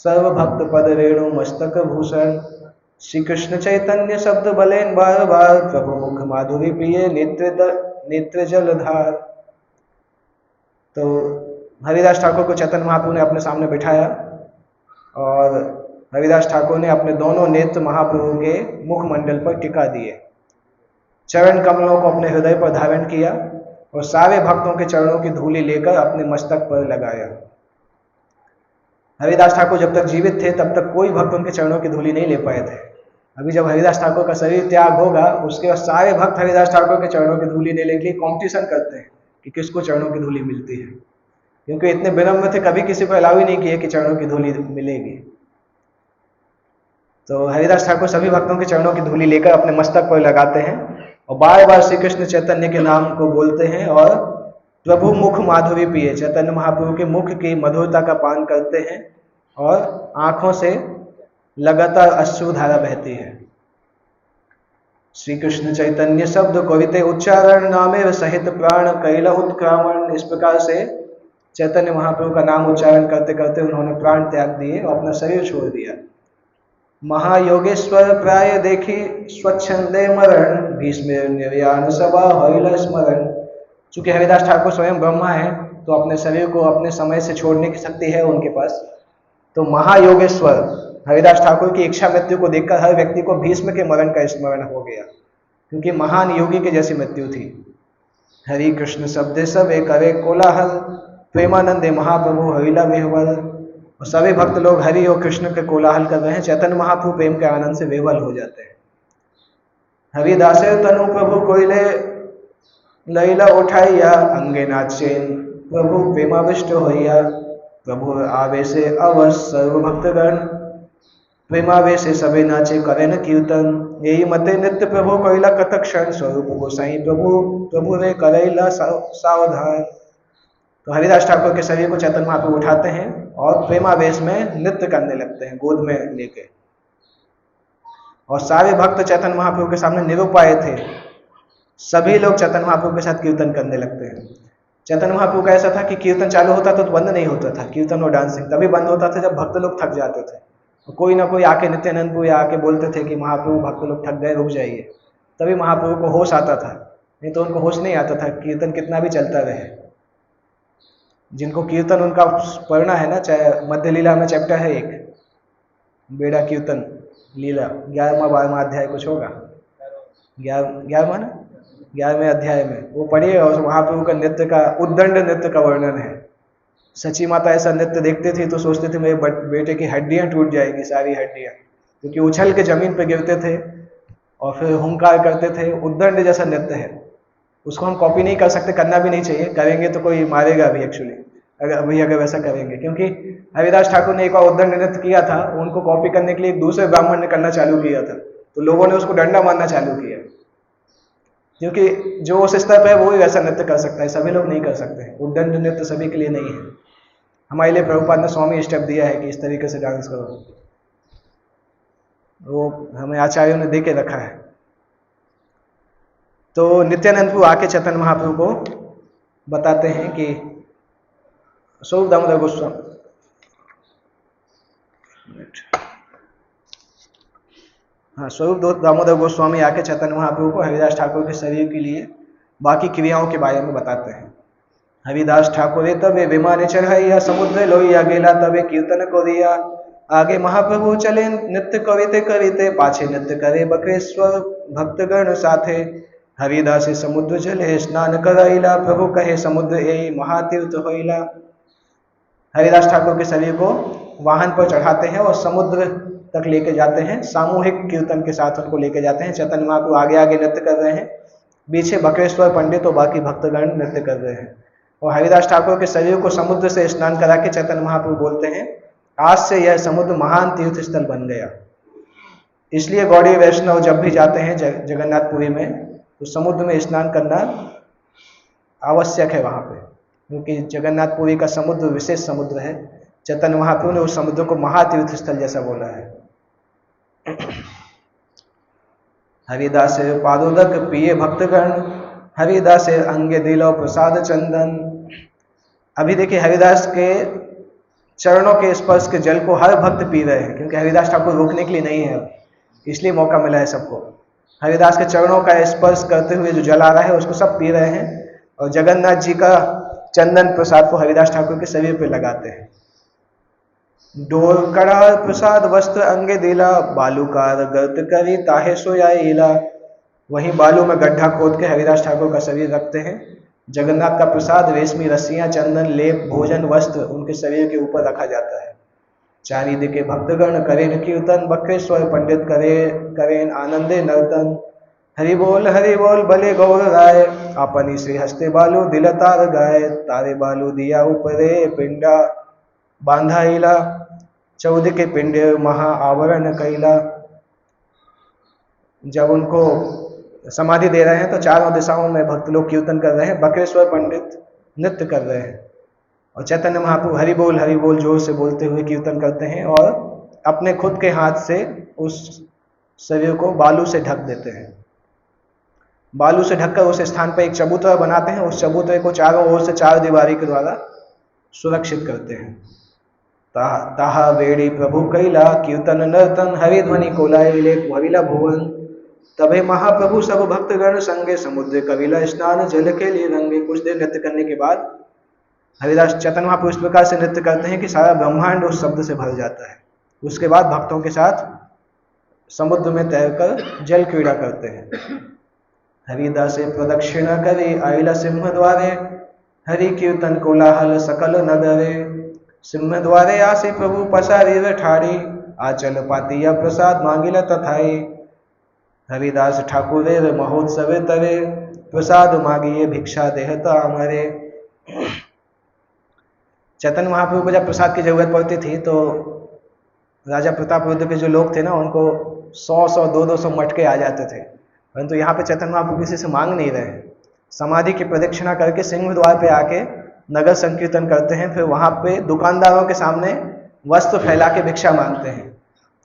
[SPEAKER 1] सर्व भक्त पद रेणु मस्तक भूषण। श्री कृष्ण चैतन्य शब्द बलेन बार बार, प्रभु मुख माधुरी पिए नेत्र जलधार। तो हरिदास ठाकुर को चैतन्य महाप्रभु ने अपने सामने बिठाया और हरिदास ठाकुर ने अपने दोनों नेत्र महाप्रभु के मुखमंडल पर टिका दिए, चरण कमलों को अपने हृदय पर धारण किया और सारे भक्तों के चरणों की धूलि लेकर अपने मस्तक पर लगाया। हरिदास ठाकुर जब तक जीवित थे तब तक कोई भक्त उनके चरणों की धूलि नहीं ले पाए थे। अभी जब हरिदास ठाकुर का शरीर त्याग होगा उसके बाद सारे भक्त हरिदास ठाकुर के चरणों की धूलि लेने के लिए कॉम्पिटिशन करते हैं कि किसको चरणों की धूलि मिलती है, क्योंकि इतने विनम्र थे, कभी किसी को अलाउ ही नहीं किया कि चरणों की धूलि मिलेगी। तो हरिदास ठाकुर सभी भक्तों के चरणों की धूलि लेकर अपने मस्तक पर लगाते हैं और बार बार श्री कृष्ण चैतन्य के नाम को बोलते हैं और प्रभु मुख माधुरी पिए, चैतन्य महाप्रभु के मुख की मधुरता का पान करते हैं और आंखों से लगातार अश्रुधारा बहती है। श्री कृष्ण चैतन्य शब्द कविते उच्चारण नामे सहित प्राण कैल उत्क्रामण। इस प्रकार से चैतन्य महाप्रभु का नाम उच्चारण करते करते उन्होंने प्राण त्याग दिए और अपना शरीर छोड़ दिया। महायोगेश्वर प्राय देखी स्वच्छंदे मरण, भीष्म निर्याण सभा हरिल स्मरण। चूंकि हरिदास ठाकुर स्वयं ब्रह्मा है तो अपने शरीर को अपने समय से छोड़ने की शक्ति है उनके पास। तो महायोगेश्वर हरिदास ठाकुर की इच्छा मृत्यु को देखकर हर व्यक्ति को भीष्म के मरण का स्मरण हो गया, क्योंकि महान योगी की जैसी मृत्यु थी। हरि कृष्ण शब्दे सबे करे कोलाहल, प्रेमानंदे महाप्रभु हरिला विह्वल। और सभी भक्त लोग हरि और कृष्ण के कोलाहल कर रहे हैं, चैतन्य महाप्रभु प्रेम के आनंद से विह्वल हो जाते हैं। हरिदासे तनु प्रभु कोइले लैला उठाइया, अंगे नाचेन प्रभु प्रेमाविष्ट होइया। प्रभु आवेशे अवश्य सर्व भक्तगण, प्रेमावेशे सबे नाचे करेन कीर्तन। यही मते नित्य प्रभु कैला कथक क्षण, स्वरूप गोसाई प्रभु रे करैला सावधान। तो हरिदास ठाकुर के शरीर को चैतन्य महाप्रभु उठाते हैं और प्रेमावेश में नृत्य करने लगते हैं गोद में लेके। और सारे भक्त चैतन्य महाप्रभु के सामने निरुपाय थे, सभी लोग चैतन्य महाप्रभु के साथ कीर्तन करने लगते हैं। चैतन्य महाप्रभु का ऐसा था कि कीर्तन चालू होता था तो बंद नहीं होता था, कीर्तन और डांसिंग तभी बंद होता था जब भक्त लोग थक जाते थे। तो कोई ना कोई आके नित्यानंदपुरी आके बोलते थे कि महाप्रभु भक्त लोग थक गए, रुक जाइए, तभी महाप्रभु को होश आता था, नहीं तो उनको होश नहीं आता था कीर्तन कितना भी चलता रहे। जिनको कीर्तन उनका पढ़ना है ना, चाहे मध्य लीला में चैप्टर है एक बेड़ा कीर्तन लीला, 11वां 12वां अध्याय कुछ होगा, 11वां ना 11वें अध्याय में वो पढ़िए और महाप्रभु का नृत्य का उद्दंड नृत्य का वर्णन है। सची माता ऐसा नृत्य देखते थे तो सोचते थे मेरे बेटे की हड्डियां टूट जाएगी, सारी हड्डियां, क्योंकि उछल के जमीन पर गिरते थे और फिर हुंकार करते थे। उद्दंड जैसा नृत्य है, उसको हम कॉपी नहीं कर सकते, करना भी नहीं चाहिए, करेंगे तो कोई मारेगा भी एक्चुअली अगर वैसा करेंगे। क्योंकि हरिदास ठाकुर ने एक बार उद्दंड नृत्य किया था, उनको कॉपी करने के लिए एक दूसरे ब्राह्मण ने करना चालू किया था, तो लोगों ने उसको डंडा मारना चालू किया, क्योंकि जो उस स्तर पर है वो ही वैसा नृत्य कर सकता है, सभी लोग नहीं कर सकते हैं। उद्दंड नृत्य सभी के लिए नहीं है। हमारे लिए प्रभुपाद ने स्वामी स्टेप दिया है कि इस तरीके से डांस करो, वो हमें आचार्यों ने दे के रखा है। तो नित्यानंद आके चैतन्य महाप्रभु को बताते हैं कि स्वरूप दामोदर गोस्वामी, स्वरूप दामोदर गोस्वामी आके चैतन्य महाप्रभु को हरिदास ठाकुर के शरीर के लिए बाकी क्रियाओं के बारे में बताते हैं। हरिदास ठाकुर तबे विमाने चढ़ाइया, समुद्र लोहिया गेला तबे कीर्तन को दिया। आगे महाप्रभु चले नृत्य कविते कविते, पाछे नृत्य करे बक्रेश्वर भक्तगण साथे। हरिदास समुद्र जले स्नान कराइला, प्रभु कहे समुद्र ए महातीर्थ होइला। हरिदास ठाकुर के शरीर को वाहन पर चढ़ाते हैं और समुद्र तक लेके जाते हैं, सामूहिक कीर्तन के साथ उनको लेके जाते हैं। चैतन्य महाप्रभु आगे आगे नृत्य कर रहे हैं, पीछे बक्रेश्वर पंडित और बाकी भक्तगण नृत्य कर रहे हैं। और हरिदास ठाकुर के शरीर को समुद्र से स्नान करा के चैतन्य महाप्रभु बोलते हैं, आज से यह समुद्र महान तीर्थ स्थल बन गया। इसलिए गौड़ी वैष्णव जब भी जाते हैं जगन्नाथपुरी में तो समुद्र में स्नान करना आवश्यक है वहाँ पे, क्योंकि जगन्नाथपुरी का समुद्र विशेष समुद्र है। चैतन्य महाप्रभु ने उस समुद्र को महातीर्थ स्थल जैसा बोला है। हरिदास पादोदक पिए भक्तगण, हरिदास अंगे दिलो प्रसाद चंदन। अभी देखिए हरिदास के चरणों के स्पर्श के जल को हर भक्त पी रहे हैं, क्योंकि हरिदास ठाकुर रोकने के लिए नहीं है, इसलिए मौका मिला है सबको। हरिदास के चरणों का स्पर्श करते हुए जो जल आ रहा है उसको सब पी रहे हैं, और जगन्नाथ जी का चंदन प्रसाद को हरिदास ठाकुर के शरीर पे लगाते हैं। डोर कड़ा प्रसाद वस्त्र अंगे दिला, बालूकार गर्त करी ताहे सोयाइला। वहीं बालू में गड्ढा खोद के हरिदास ठाकुर का शरीर रखते हैं। जगन्नाथ का प्रसाद रेशमी रस्सियां, चंदन, लेप, भोजन, वस्त्र उनके शरीर के ऊपर रखा जाता है। चारी दिके भक्तगण करेन कीर्तन, बक्रेश्वर पंडित करेन आनंदे नर्तन। हरि बोल भले गौर राय, अपनी श्री हस्ते बालू दिल तार गाय। तारे बालू दिया ऊपरे पिंडा बांधाइला, 14 के पिंड महा आवरण कैला। जब उनको समाधि दे रहे हैं तो चारों दिशाओं में भक्त लोग कीर्तन कर रहे हैं, बक्रेश्वर पंडित नृत्य कर रहे हैं, और चैतन्य महाप्रभु हरि बोल जोर से बोलते हुए कीर्तन करते हैं, और अपने खुद के हाथ से उस शरीर को बालू से ढक देते हैं। बालू से ढककर उस स्थान पर एक चबूतरा बनाते हैं, उस चबूतरे को चारों ओर से 4 दीवारी के द्वारा सुरक्षित करते हैं। ताहा वेड़ी प्रभु कैला, कीर्तन नर्तन हरि ध्वनि कोलाइले भविला भुवन। तबे महाप्रभु सब भक्तगण संगे, समुद्र कविला स्नान जल के लिए रंगे। कुछ देर नृत्य करने के बाद हरिदास चैतन्य महाप्रभु इस प्रकार से नृत्य करते हैं कि सारा ब्रह्मांड उस शब्द से भर जाता है। उसके बाद भक्तों के साथ समुद्र में तैरकर जल क्रीड़ा करते हैं। हरिदास प्रदक्षिणा करे आइला सिंह द्वारे, हरि कीर्तन कोलाहल सकल नगरे। सिंह द्वारे आसे प्रभु पसारी ठाड़ी, आचल पातिया प्रसाद मांगिला तथाई। हरिदास ठाकुरे महोत्सव तरे, प्रसाद मांगिए भिक्षा देहता अमरे। चैतन्य महाप्रभु को जब प्रसाद की जरूरत पड़ती थी तो राजा प्रताप रुद्र के जो लोग थे ना, उनको 100 200 मटके आ जाते थे, परंतु यहाँ पे चैतन्य महाप्रभु किसी से मांग नहीं रहे। समाधि की प्रदक्षिणा करके सिंह द्वार पे आके नगर संकीर्तन करते हैं, फिर वहाँ पे दुकानदारों के सामने वस्त्र फैला के भिक्षा मांगते हैं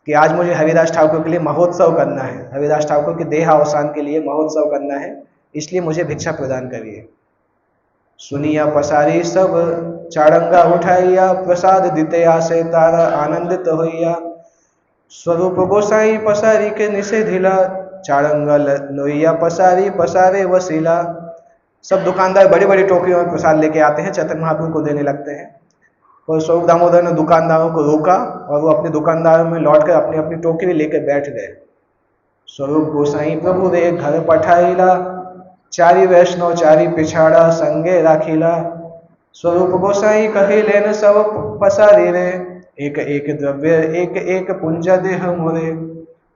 [SPEAKER 1] कि आज मुझे हरिदास ठाकुर के लिए महोत्सव करना है, हरिदास ठाकुर के देह अवसान के लिए महोत्सव करना है, इसलिए मुझे भिक्षा प्रदान करिए। सुनिया पसारी सब चारंगा उठाइया, प्रसाद दिते आसे तारा आनंदित होइया। स्वरूप गोसाई पसारी के निषेधिला, चारंगा लोइया पसारी पसारे वसीला। सब दुकानदार बड़ी बड़ी टोकरियों में प्रसाद लेके आते हैं, चैतन्य महाप्रभु को देने लगते हैं। और स्वरूप दामोदर ने दुकानदारों को रोका और वो अपने दुकानदारों में लौटकर अपनी अपनी टोकरी लेकर बैठ गए। स्वरूप गोसाई प्रभु रे घर पठाइला, चारी वैष्णव चारी पिछाड़ा संगे राखीला। स्वरूप गोसाई कहे लेन सब पसारी रे, एक एक द्रव्य एक एक पुंजा देह मोरे।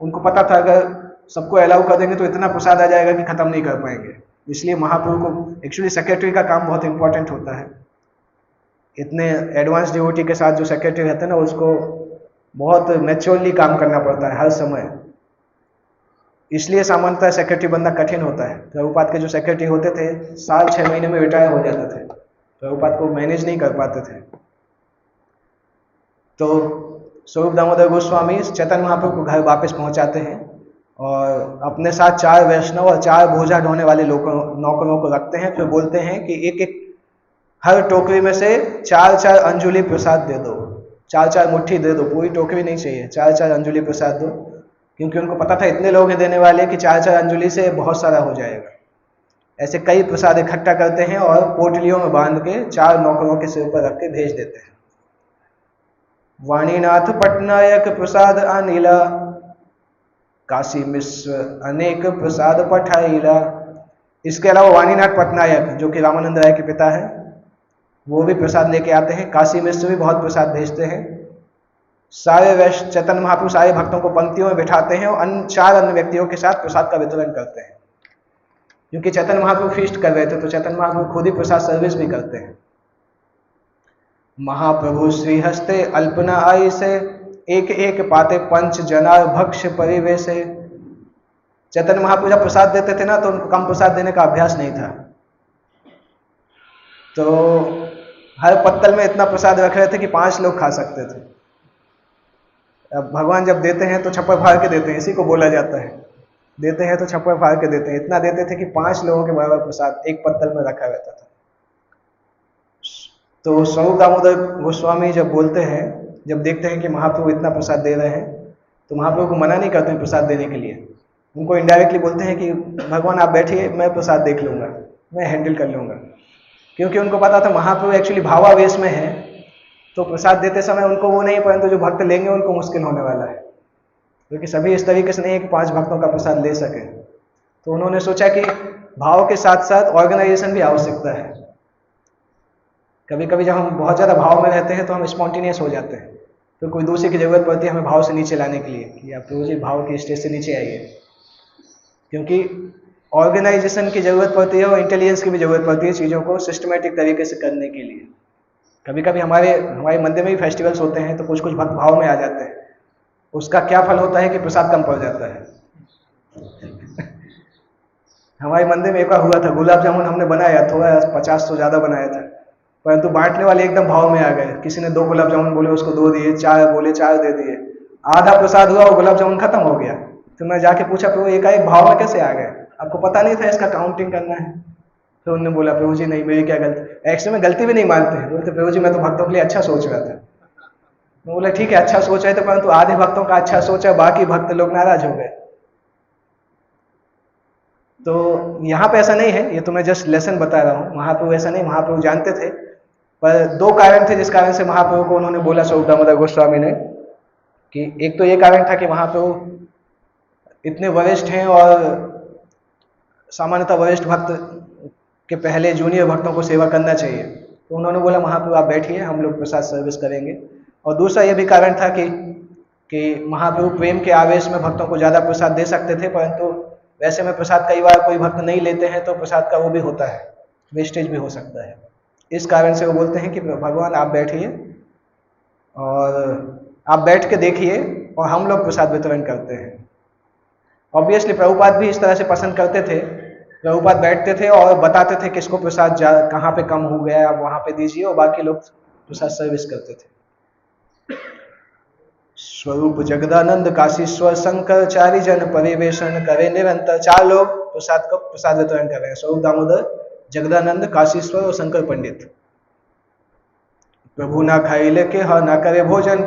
[SPEAKER 1] उनको पता था अगर सबको अलाउ कर देंगे तो इतना प्रसाद आ जाएगा कि खत्म नहीं कर पाएंगे, इसलिए महाप्रभु को एक्चुअली सेक्रेटरी का काम बहुत इंपॉर्टेंट होता है। इतने एडवांस डिवोटी के साथ जो सेक्रेटरी रहते हैं ना, उसको बहुत मैच्योरली काम करना पड़ता है हर समय, इसलिए सामान्यतः सेक्रेटरी बनना कठिन होता है। प्रभुपाद के जो सेक्रेटरी होते थे 6 महीने में रिटायर हो जाते थे, प्रभुपाद को मैनेज नहीं कर पाते थे। तो स्वरूप दामोदर गोस्वामी चैतन्य महाप्रभु को घर वापस पहुंचाते हैं और अपने साथ 4 वैष्णव और 4 बोझा ढोने वाले नौकरों को रखते हैं। फिर बोलते हैं कि एक एक हर टोकरी में से 4-4 अंजुलि प्रसाद दे दो, 4-4 मुट्ठी दे दो, पूरी टोकरी नहीं चाहिए, 4-4 अंजुलि प्रसाद दो, क्योंकि उनको पता था इतने लोग हैं देने वाले कि 4-4 अंजुलि से बहुत सारा हो जाएगा। ऐसे कई प्रसाद इकट्ठा करते हैं और पोटलियों में बांध के 4 नौकरों के सिर पर रख के भेज देते हैं। वाणीनाथ पटनायक प्रसाद आनीला, काशी मिश्र अनेक प्रसाद पठाईला। इसके अलावा वाणीनाथ पटनायक जो कि रामानंद राय के पिता हैं, वो भी प्रसाद लेके आते हैं। काशी मिश्र भी बहुत प्रसाद भेजते हैं। सारे चैतन्य महाप्रभु सारे भक्तों को पंक्तियों में बिठाते हैं और 4 अन्य व्यक्तियों के साथ प्रसाद का वितरण करते हैं। क्योंकि चैतन्य महाप्रभु फीस्ट कर रहे थे तो चैतन्य महाप्रभु खुद ही प्रसाद सर्विस भी करते हैं। महाप्रभु श्री हस्ते अल्पना आई से, एक एक पाते पंच जनार भक्ष परिवेशे। चैतन्य महाप्रभु जब प्रसाद देते थे ना तो उनको कम प्रसाद देने का अभ्यास नहीं था, तो हर पत्तल में इतना प्रसाद रख रहे थे कि 5 लोग खा सकते थे। अब भगवान जब देते हैं तो छप्पर फाड़ के देते हैं, इसी को बोला जाता है, देते हैं तो छप्पर फाड़ के देते हैं। इतना देते थे कि 5 लोगों के बराबर प्रसाद एक पत्तल में रखा रहता था। तो स्वरूप दामोदर गोस्वामी जब बोलते हैं, जब देखते हैं कि महाप्रभु इतना प्रसाद दे रहे हैं, तो महाप्रभु को मना नहीं करते हैं प्रसाद देने के लिए। उनको इनडायरेक्टली बोलते हैं कि भगवान आप बैठिए, मैं प्रसाद देख लूंगा, मैं हैंडल कर लूंगा। क्योंकि उनको पता था महाप्रभु एक्चुअली भावावेश में है, तो प्रसाद देते समय उनको वो नहीं, परंतु जो भक्त लेंगे उनको मुश्किल होने वाला है, क्योंकि सभी इस तरीके से नहीं है कि 5 भक्तों का प्रसाद ले सके। तो उन्होंने सोचा कि भाव के साथ साथ ऑर्गेनाइजेशन भी आवश्यकता है। कभी कभी जब हम बहुत ज़्यादा भाव में रहते हैं तो हम स्पॉन्टेनियस हो जाते हैं, तो कोई दूसरे की जरूरत पड़ती है हमें भाव से नीचे लाने के लिए कि आप प्रभु जी भाव की स्टेज से नीचे आइए, क्योंकि ऑर्गेनाइजेशन की जरूरत पड़ती है और इंटेलिजेंस की भी जरूरत पड़ती है चीज़ों को सिस्टमेटिक तरीके से करने के लिए। कभी कभी हमारे मंदिर में भी फेस्टिवल्स होते हैं तो कुछ कुछ भक्त भाव में आ जाते हैं, उसका क्या फल होता है कि प्रसाद कम पड़ जाता है। हमारे मंदिर में एक बार हुआ था, गुलाब जामुन हमने बनाया थोड़ा 50 तो ज़्यादा बनाया था, परंतु बांटने वाले एकदम भाव में आ गए। किसी ने 2 गुलाब जामुन बोले, उसको 2 दिए, 4 बोले 4 दे दिए, आधा प्रसाद हुआ और गुलाब जामुन खत्म हो गया। तो मैं जाके पूछा प्रभु एकाएक भाव में कैसे आ गए, आपको पता नहीं था इसका काउंटिंग करना है? तो उन्होंने बोला प्रभु जी नहीं, मेरी क्या गलती। एक्चुअली में गलती भी नहीं मानते हैं, बोलते प्रभु जी मैं तो भक्तों के लिए अच्छा सोच रहा था। मैं बोला ठीक है अच्छा सोच रहे थे, परंतु आधे भक्तों का अच्छा सोचा, बाकी भक्त लोग नाराज हो गए। तो यहाँ पे ऐसा नहीं है, ये तो मैं जस्ट लेसन बता रहा हूँ। महाप्रभु ऐसा नहीं, महाप्रभु जानते थे, पर 2 कारण थे जिस कारण से महाप्रभु को उन्होंने बोला स्वरूप दामोदर गोस्वामी ने, कि एक तो ये कारण था कि महाप्रभु इतने वरिष्ठ हैं और सामान्यतः वरिष्ठ भक्त के पहले जूनियर भक्तों को सेवा करना चाहिए, तो उन्होंने बोला महाप्रभु आप बैठिए, हम लोग प्रसाद सर्विस करेंगे। और दूसरा ये भी कारण था कि महाप्रभु प्रेम के आवेश में भक्तों को ज़्यादा प्रसाद दे सकते थे, परंतु वैसे में प्रसाद कई बार कोई भक्त नहीं लेते हैं तो प्रसाद का वो भी होता है, वेस्टेज भी हो सकता है। इस कारण से वो बोलते हैं कि भगवान आप बैठिए और आप बैठ के देखिए और हम लोग प्रसाद वितरण करते हैं। ऑब्वियसली प्रभुपाद भी इस तरह से पसंद करते थे, प्रभुपाद बैठते थे और बताते थे किसको प्रसाद कहाँ पे कम हो गया आप वहाँ पे दीजिए, और बाकी लोग प्रसाद सर्विस करते थे। स्वरूप जगदानंद काशीश्वर शंकर 4 जन परिवेशन करे निरंतर। 4 लोग प्रसाद वितरण कर रहे हैं, स्वरूप दामोदर, जगदानंद, काशीश्वर और शंकर पंडित। प्रभु ना खाइले के ह ना करे भोजन,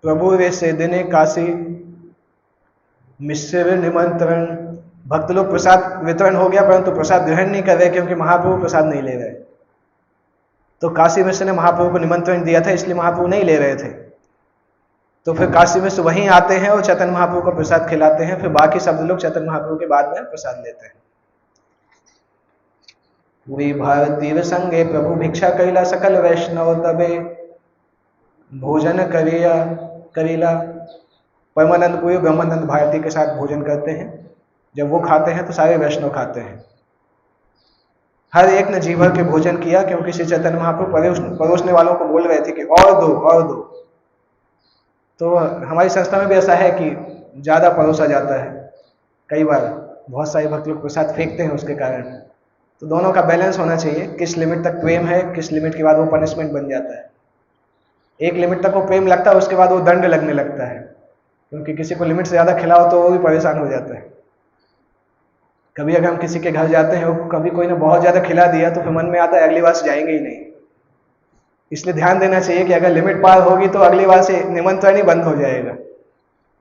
[SPEAKER 1] प्रभु रे से दिने काशी मिश्र निमंत्रण। भक्त लोग प्रसाद वितरण हो गया परंतु प्रसाद ग्रहण नहीं कर रहे क्योंकि महाप्रभु प्रसाद नहीं ले रहे। तो काशी मिश्र ने महाप्रभु को निमंत्रण दिया था, इसलिए महाप्रभु नहीं ले रहे थे। तो फिर काशी मिश्र वहीं आते हैं और चैतन्य महाप्रभु को प्रसाद खिलाते हैं, फिर बाकी सब लोग चैतन्य महाप्रभु के बाद में प्रसाद लेते हैं। वे भारतीय संगे प्रभु भिक्षा कैला सकल वैष्णव तबे भोजन करीला। परमानंद पुरी ब्रह्मानंद भारती के साथ भोजन करते हैं, जब वो खाते हैं तो सारे वैष्णव खाते हैं। हर एक ने जी भर के भोजन किया क्योंकि श्री चैतन्य महाप्रभु परोसने वालों को बोल रहे थे कि और दो और दो। तो हमारी संस्था में भी ऐसा है कि ज़्यादा परोसा जाता है, कई बार बहुत सारे भक्त लोग प्रसाद फेंकते हैं उसके कारण। तो दोनों का बैलेंस होना चाहिए, किस लिमिट तक प्रेम है, किस लिमिट के बाद वो पनिशमेंट बन जाता है। एक लिमिट तक वो प्रेम लगता है, उसके बाद वो दंड लगने लगता है, क्योंकि किसी को लिमिट से ज़्यादा खिलाओ तो वो भी परेशान हो जाता है। कभी अगर हम किसी के घर जाते हैं और कभी कोई ने बहुत ज़्यादा खिला दिया तो फिर मन में आता है अगली बार से जाएंगे ही नहीं। इसलिए ध्यान देना चाहिए कि अगर लिमिट पार होगी तो अगली बार से निमंत्रण ही बंद हो जाएगा।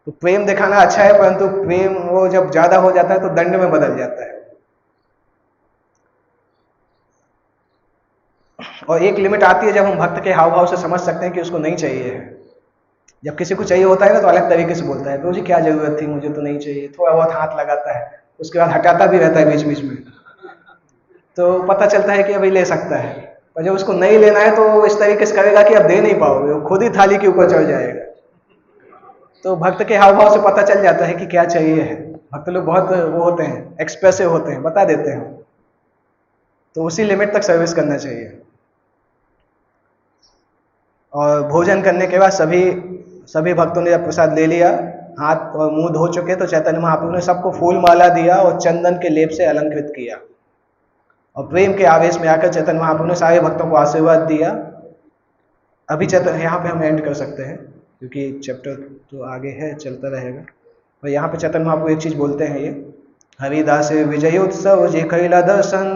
[SPEAKER 1] तो प्रेम दिखाना अच्छा है, परंतु प्रेम वो जब ज़्यादा हो जाता है तो दंड में बदल जाता है। और एक लिमिट आती है जब हम भक्त के हाव भाव से समझ सकते हैं कि उसको नहीं चाहिए है। जब किसी को चाहिए होता है ना तो अलग तरीके से बोलता है, मुझे क्या जरूरत थी, मुझे तो नहीं चाहिए, थोड़ा बहुत हाथ लगाता है, उसके बाद हटाता भी रहता है बीच बीच में, तो पता चलता है कि अभी ले सकता है। और जब उसको नहीं लेना है तो वो इस तरीके से करेगा कि अब दे नहीं पाओगे, वो खुद ही थाली के ऊपर चढ़ जाएगा। तो भक्त के हाव भाव से पता चल जाता है कि क्या चाहिए है। भक्त लोग बहुत वो होते हैं, एक्सप्रेसिव होते हैं, बता देते हैं। तो उसी लिमिट तक सर्विस करना चाहिए। और भोजन करने के बाद सभी भक्तों ने जब प्रसाद ले लिया, हाथ और मुंह धो चुके, तो चैतन्य महाप्रभु ने सबको फूल माला दिया और चंदन के लेप से अलंकृत किया। और प्रेम के आवेश में आकर चैतन्य महाप्रभु ने सारे भक्तों को आशीर्वाद दिया। अभी चैतन्य यहाँ पे हम एंड कर सकते हैं क्योंकि चैप्टर तो आगे है, चलता रहेगा। और यहाँ पे चैतन्य महाप्रभु एक चीज बोलते हैं, ये हरिदास विजयोत्सव जे कैला दर्शन,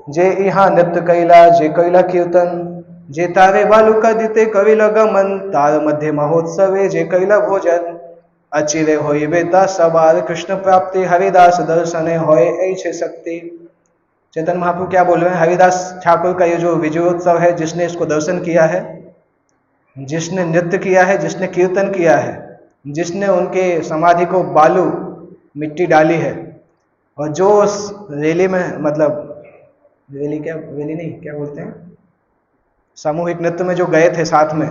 [SPEAKER 1] जे यहाँ नृत्य कैला, जे कैला कीर्तन, जे तारे बालुका दिते कविल गमन, तार मध्य महोत्सवे जे कैला भोजन, अचिरे होई बेता सवार कृष्ण प्राप्ति, हरिदास दर्शने होय ऐछे शक्ति। चैतन्य महाप्रभु क्या बोल रहे हैं? हरिदास ठाकुर का ये जो विजयोत्सव है, जिसने इसको दर्शन किया है, जिसने नृत्य किया है, जिसने कीर्तन किया है, जिसने उनके समाधि को बालू मिट्टी डाली है, और जो उस रैली में, मतलब रैली क्या, रैली नहीं क्या बोलते हैं, सामूहिक नृत्य में जो गए थे साथ में,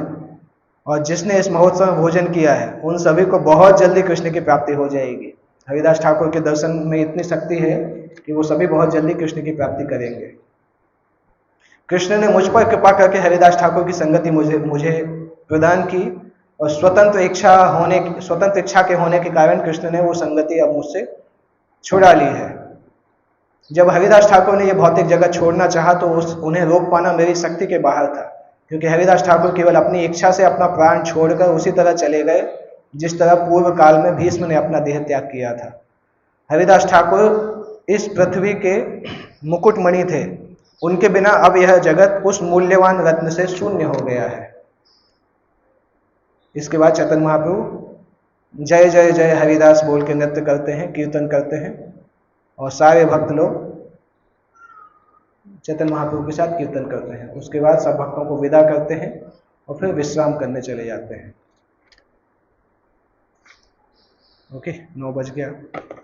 [SPEAKER 1] और जिसने इस महोत्सव में भोजन किया है, उन सभी को बहुत जल्दी कृष्ण की प्राप्ति हो जाएगी। हरिदास ठाकुर के दर्शन में इतनी शक्ति है कि वो सभी बहुत जल्दी कृष्ण की प्राप्ति करेंगे। कृष्ण ने मुझ पर कृपा करके हरिदास ठाकुर की संगति मुझे प्रदान की, और स्वतंत्र इच्छा के होने के कारण कृष्ण ने वो संगति अब मुझसे छुड़ा ली है। जब हरिदास ठाकुर ने ये भौतिक जगत छोड़ना चाहा तो उन्हें रोक पाना मेरी शक्ति के बाहर था, क्योंकि हरिदास ठाकुर केवल अपनी इच्छा से अपना प्राण छोड़कर उसी तरह चले गए जिस तरह पूर्व काल में भीष्म ने अपना देह त्याग किया था। हरिदास ठाकुर इस पृथ्वी के मुकुटमणि थे, उनके बिना अब यह जगत उस मूल्यवान रत्न से शून्य हो गया है। इसके बाद चैतन्य महाप्रभु जय जय जय हरिदास बोल के नृत्य करते हैं, कीर्तन करते हैं, और सारे भक्त लोग चैतन्य महाप्रभु के साथ कीर्तन करते हैं। उसके बाद सब भक्तों को विदा करते हैं और फिर विश्राम करने चले जाते हैं। ओके, 9 बज गया।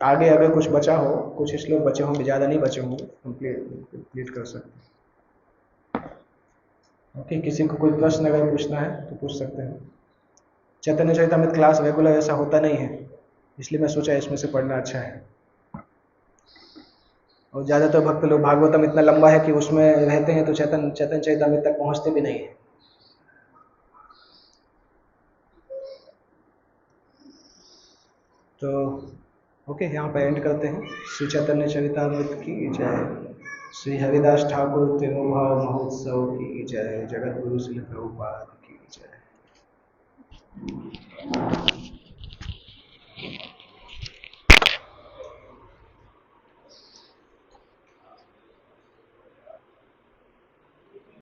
[SPEAKER 1] आगे अगर कुछ बचा हो, कुछ श्लोक बचे होंगे, ज़्यादा नहीं बचे होंगे, कंप्लीट कर सकते हैं। ओके, किसी को कोई प्रश्न अगर पूछना है तो पूछ सकते हैं। चैतन्य चरितामृत क्लास रेगुलर ऐसा होता नहीं है, इसलिए मैं सोचा इसमें से पढ़ना अच्छा है। और ज़्यादातर भक्त लोग भागवतम इतना लंबा है कि उसमें रहते हैं तो चैतन्य चरितामृत तक पहुँचते भी नहीं है। तो ओके, यहाँ पर एंड करते हैं। श्री चैतन्य चरितामृत की जय, श्री हरिदास ठाकुर तिरुभाव महोत्सव की जय, जगत गुरु श्री प्रभुपाद की जय।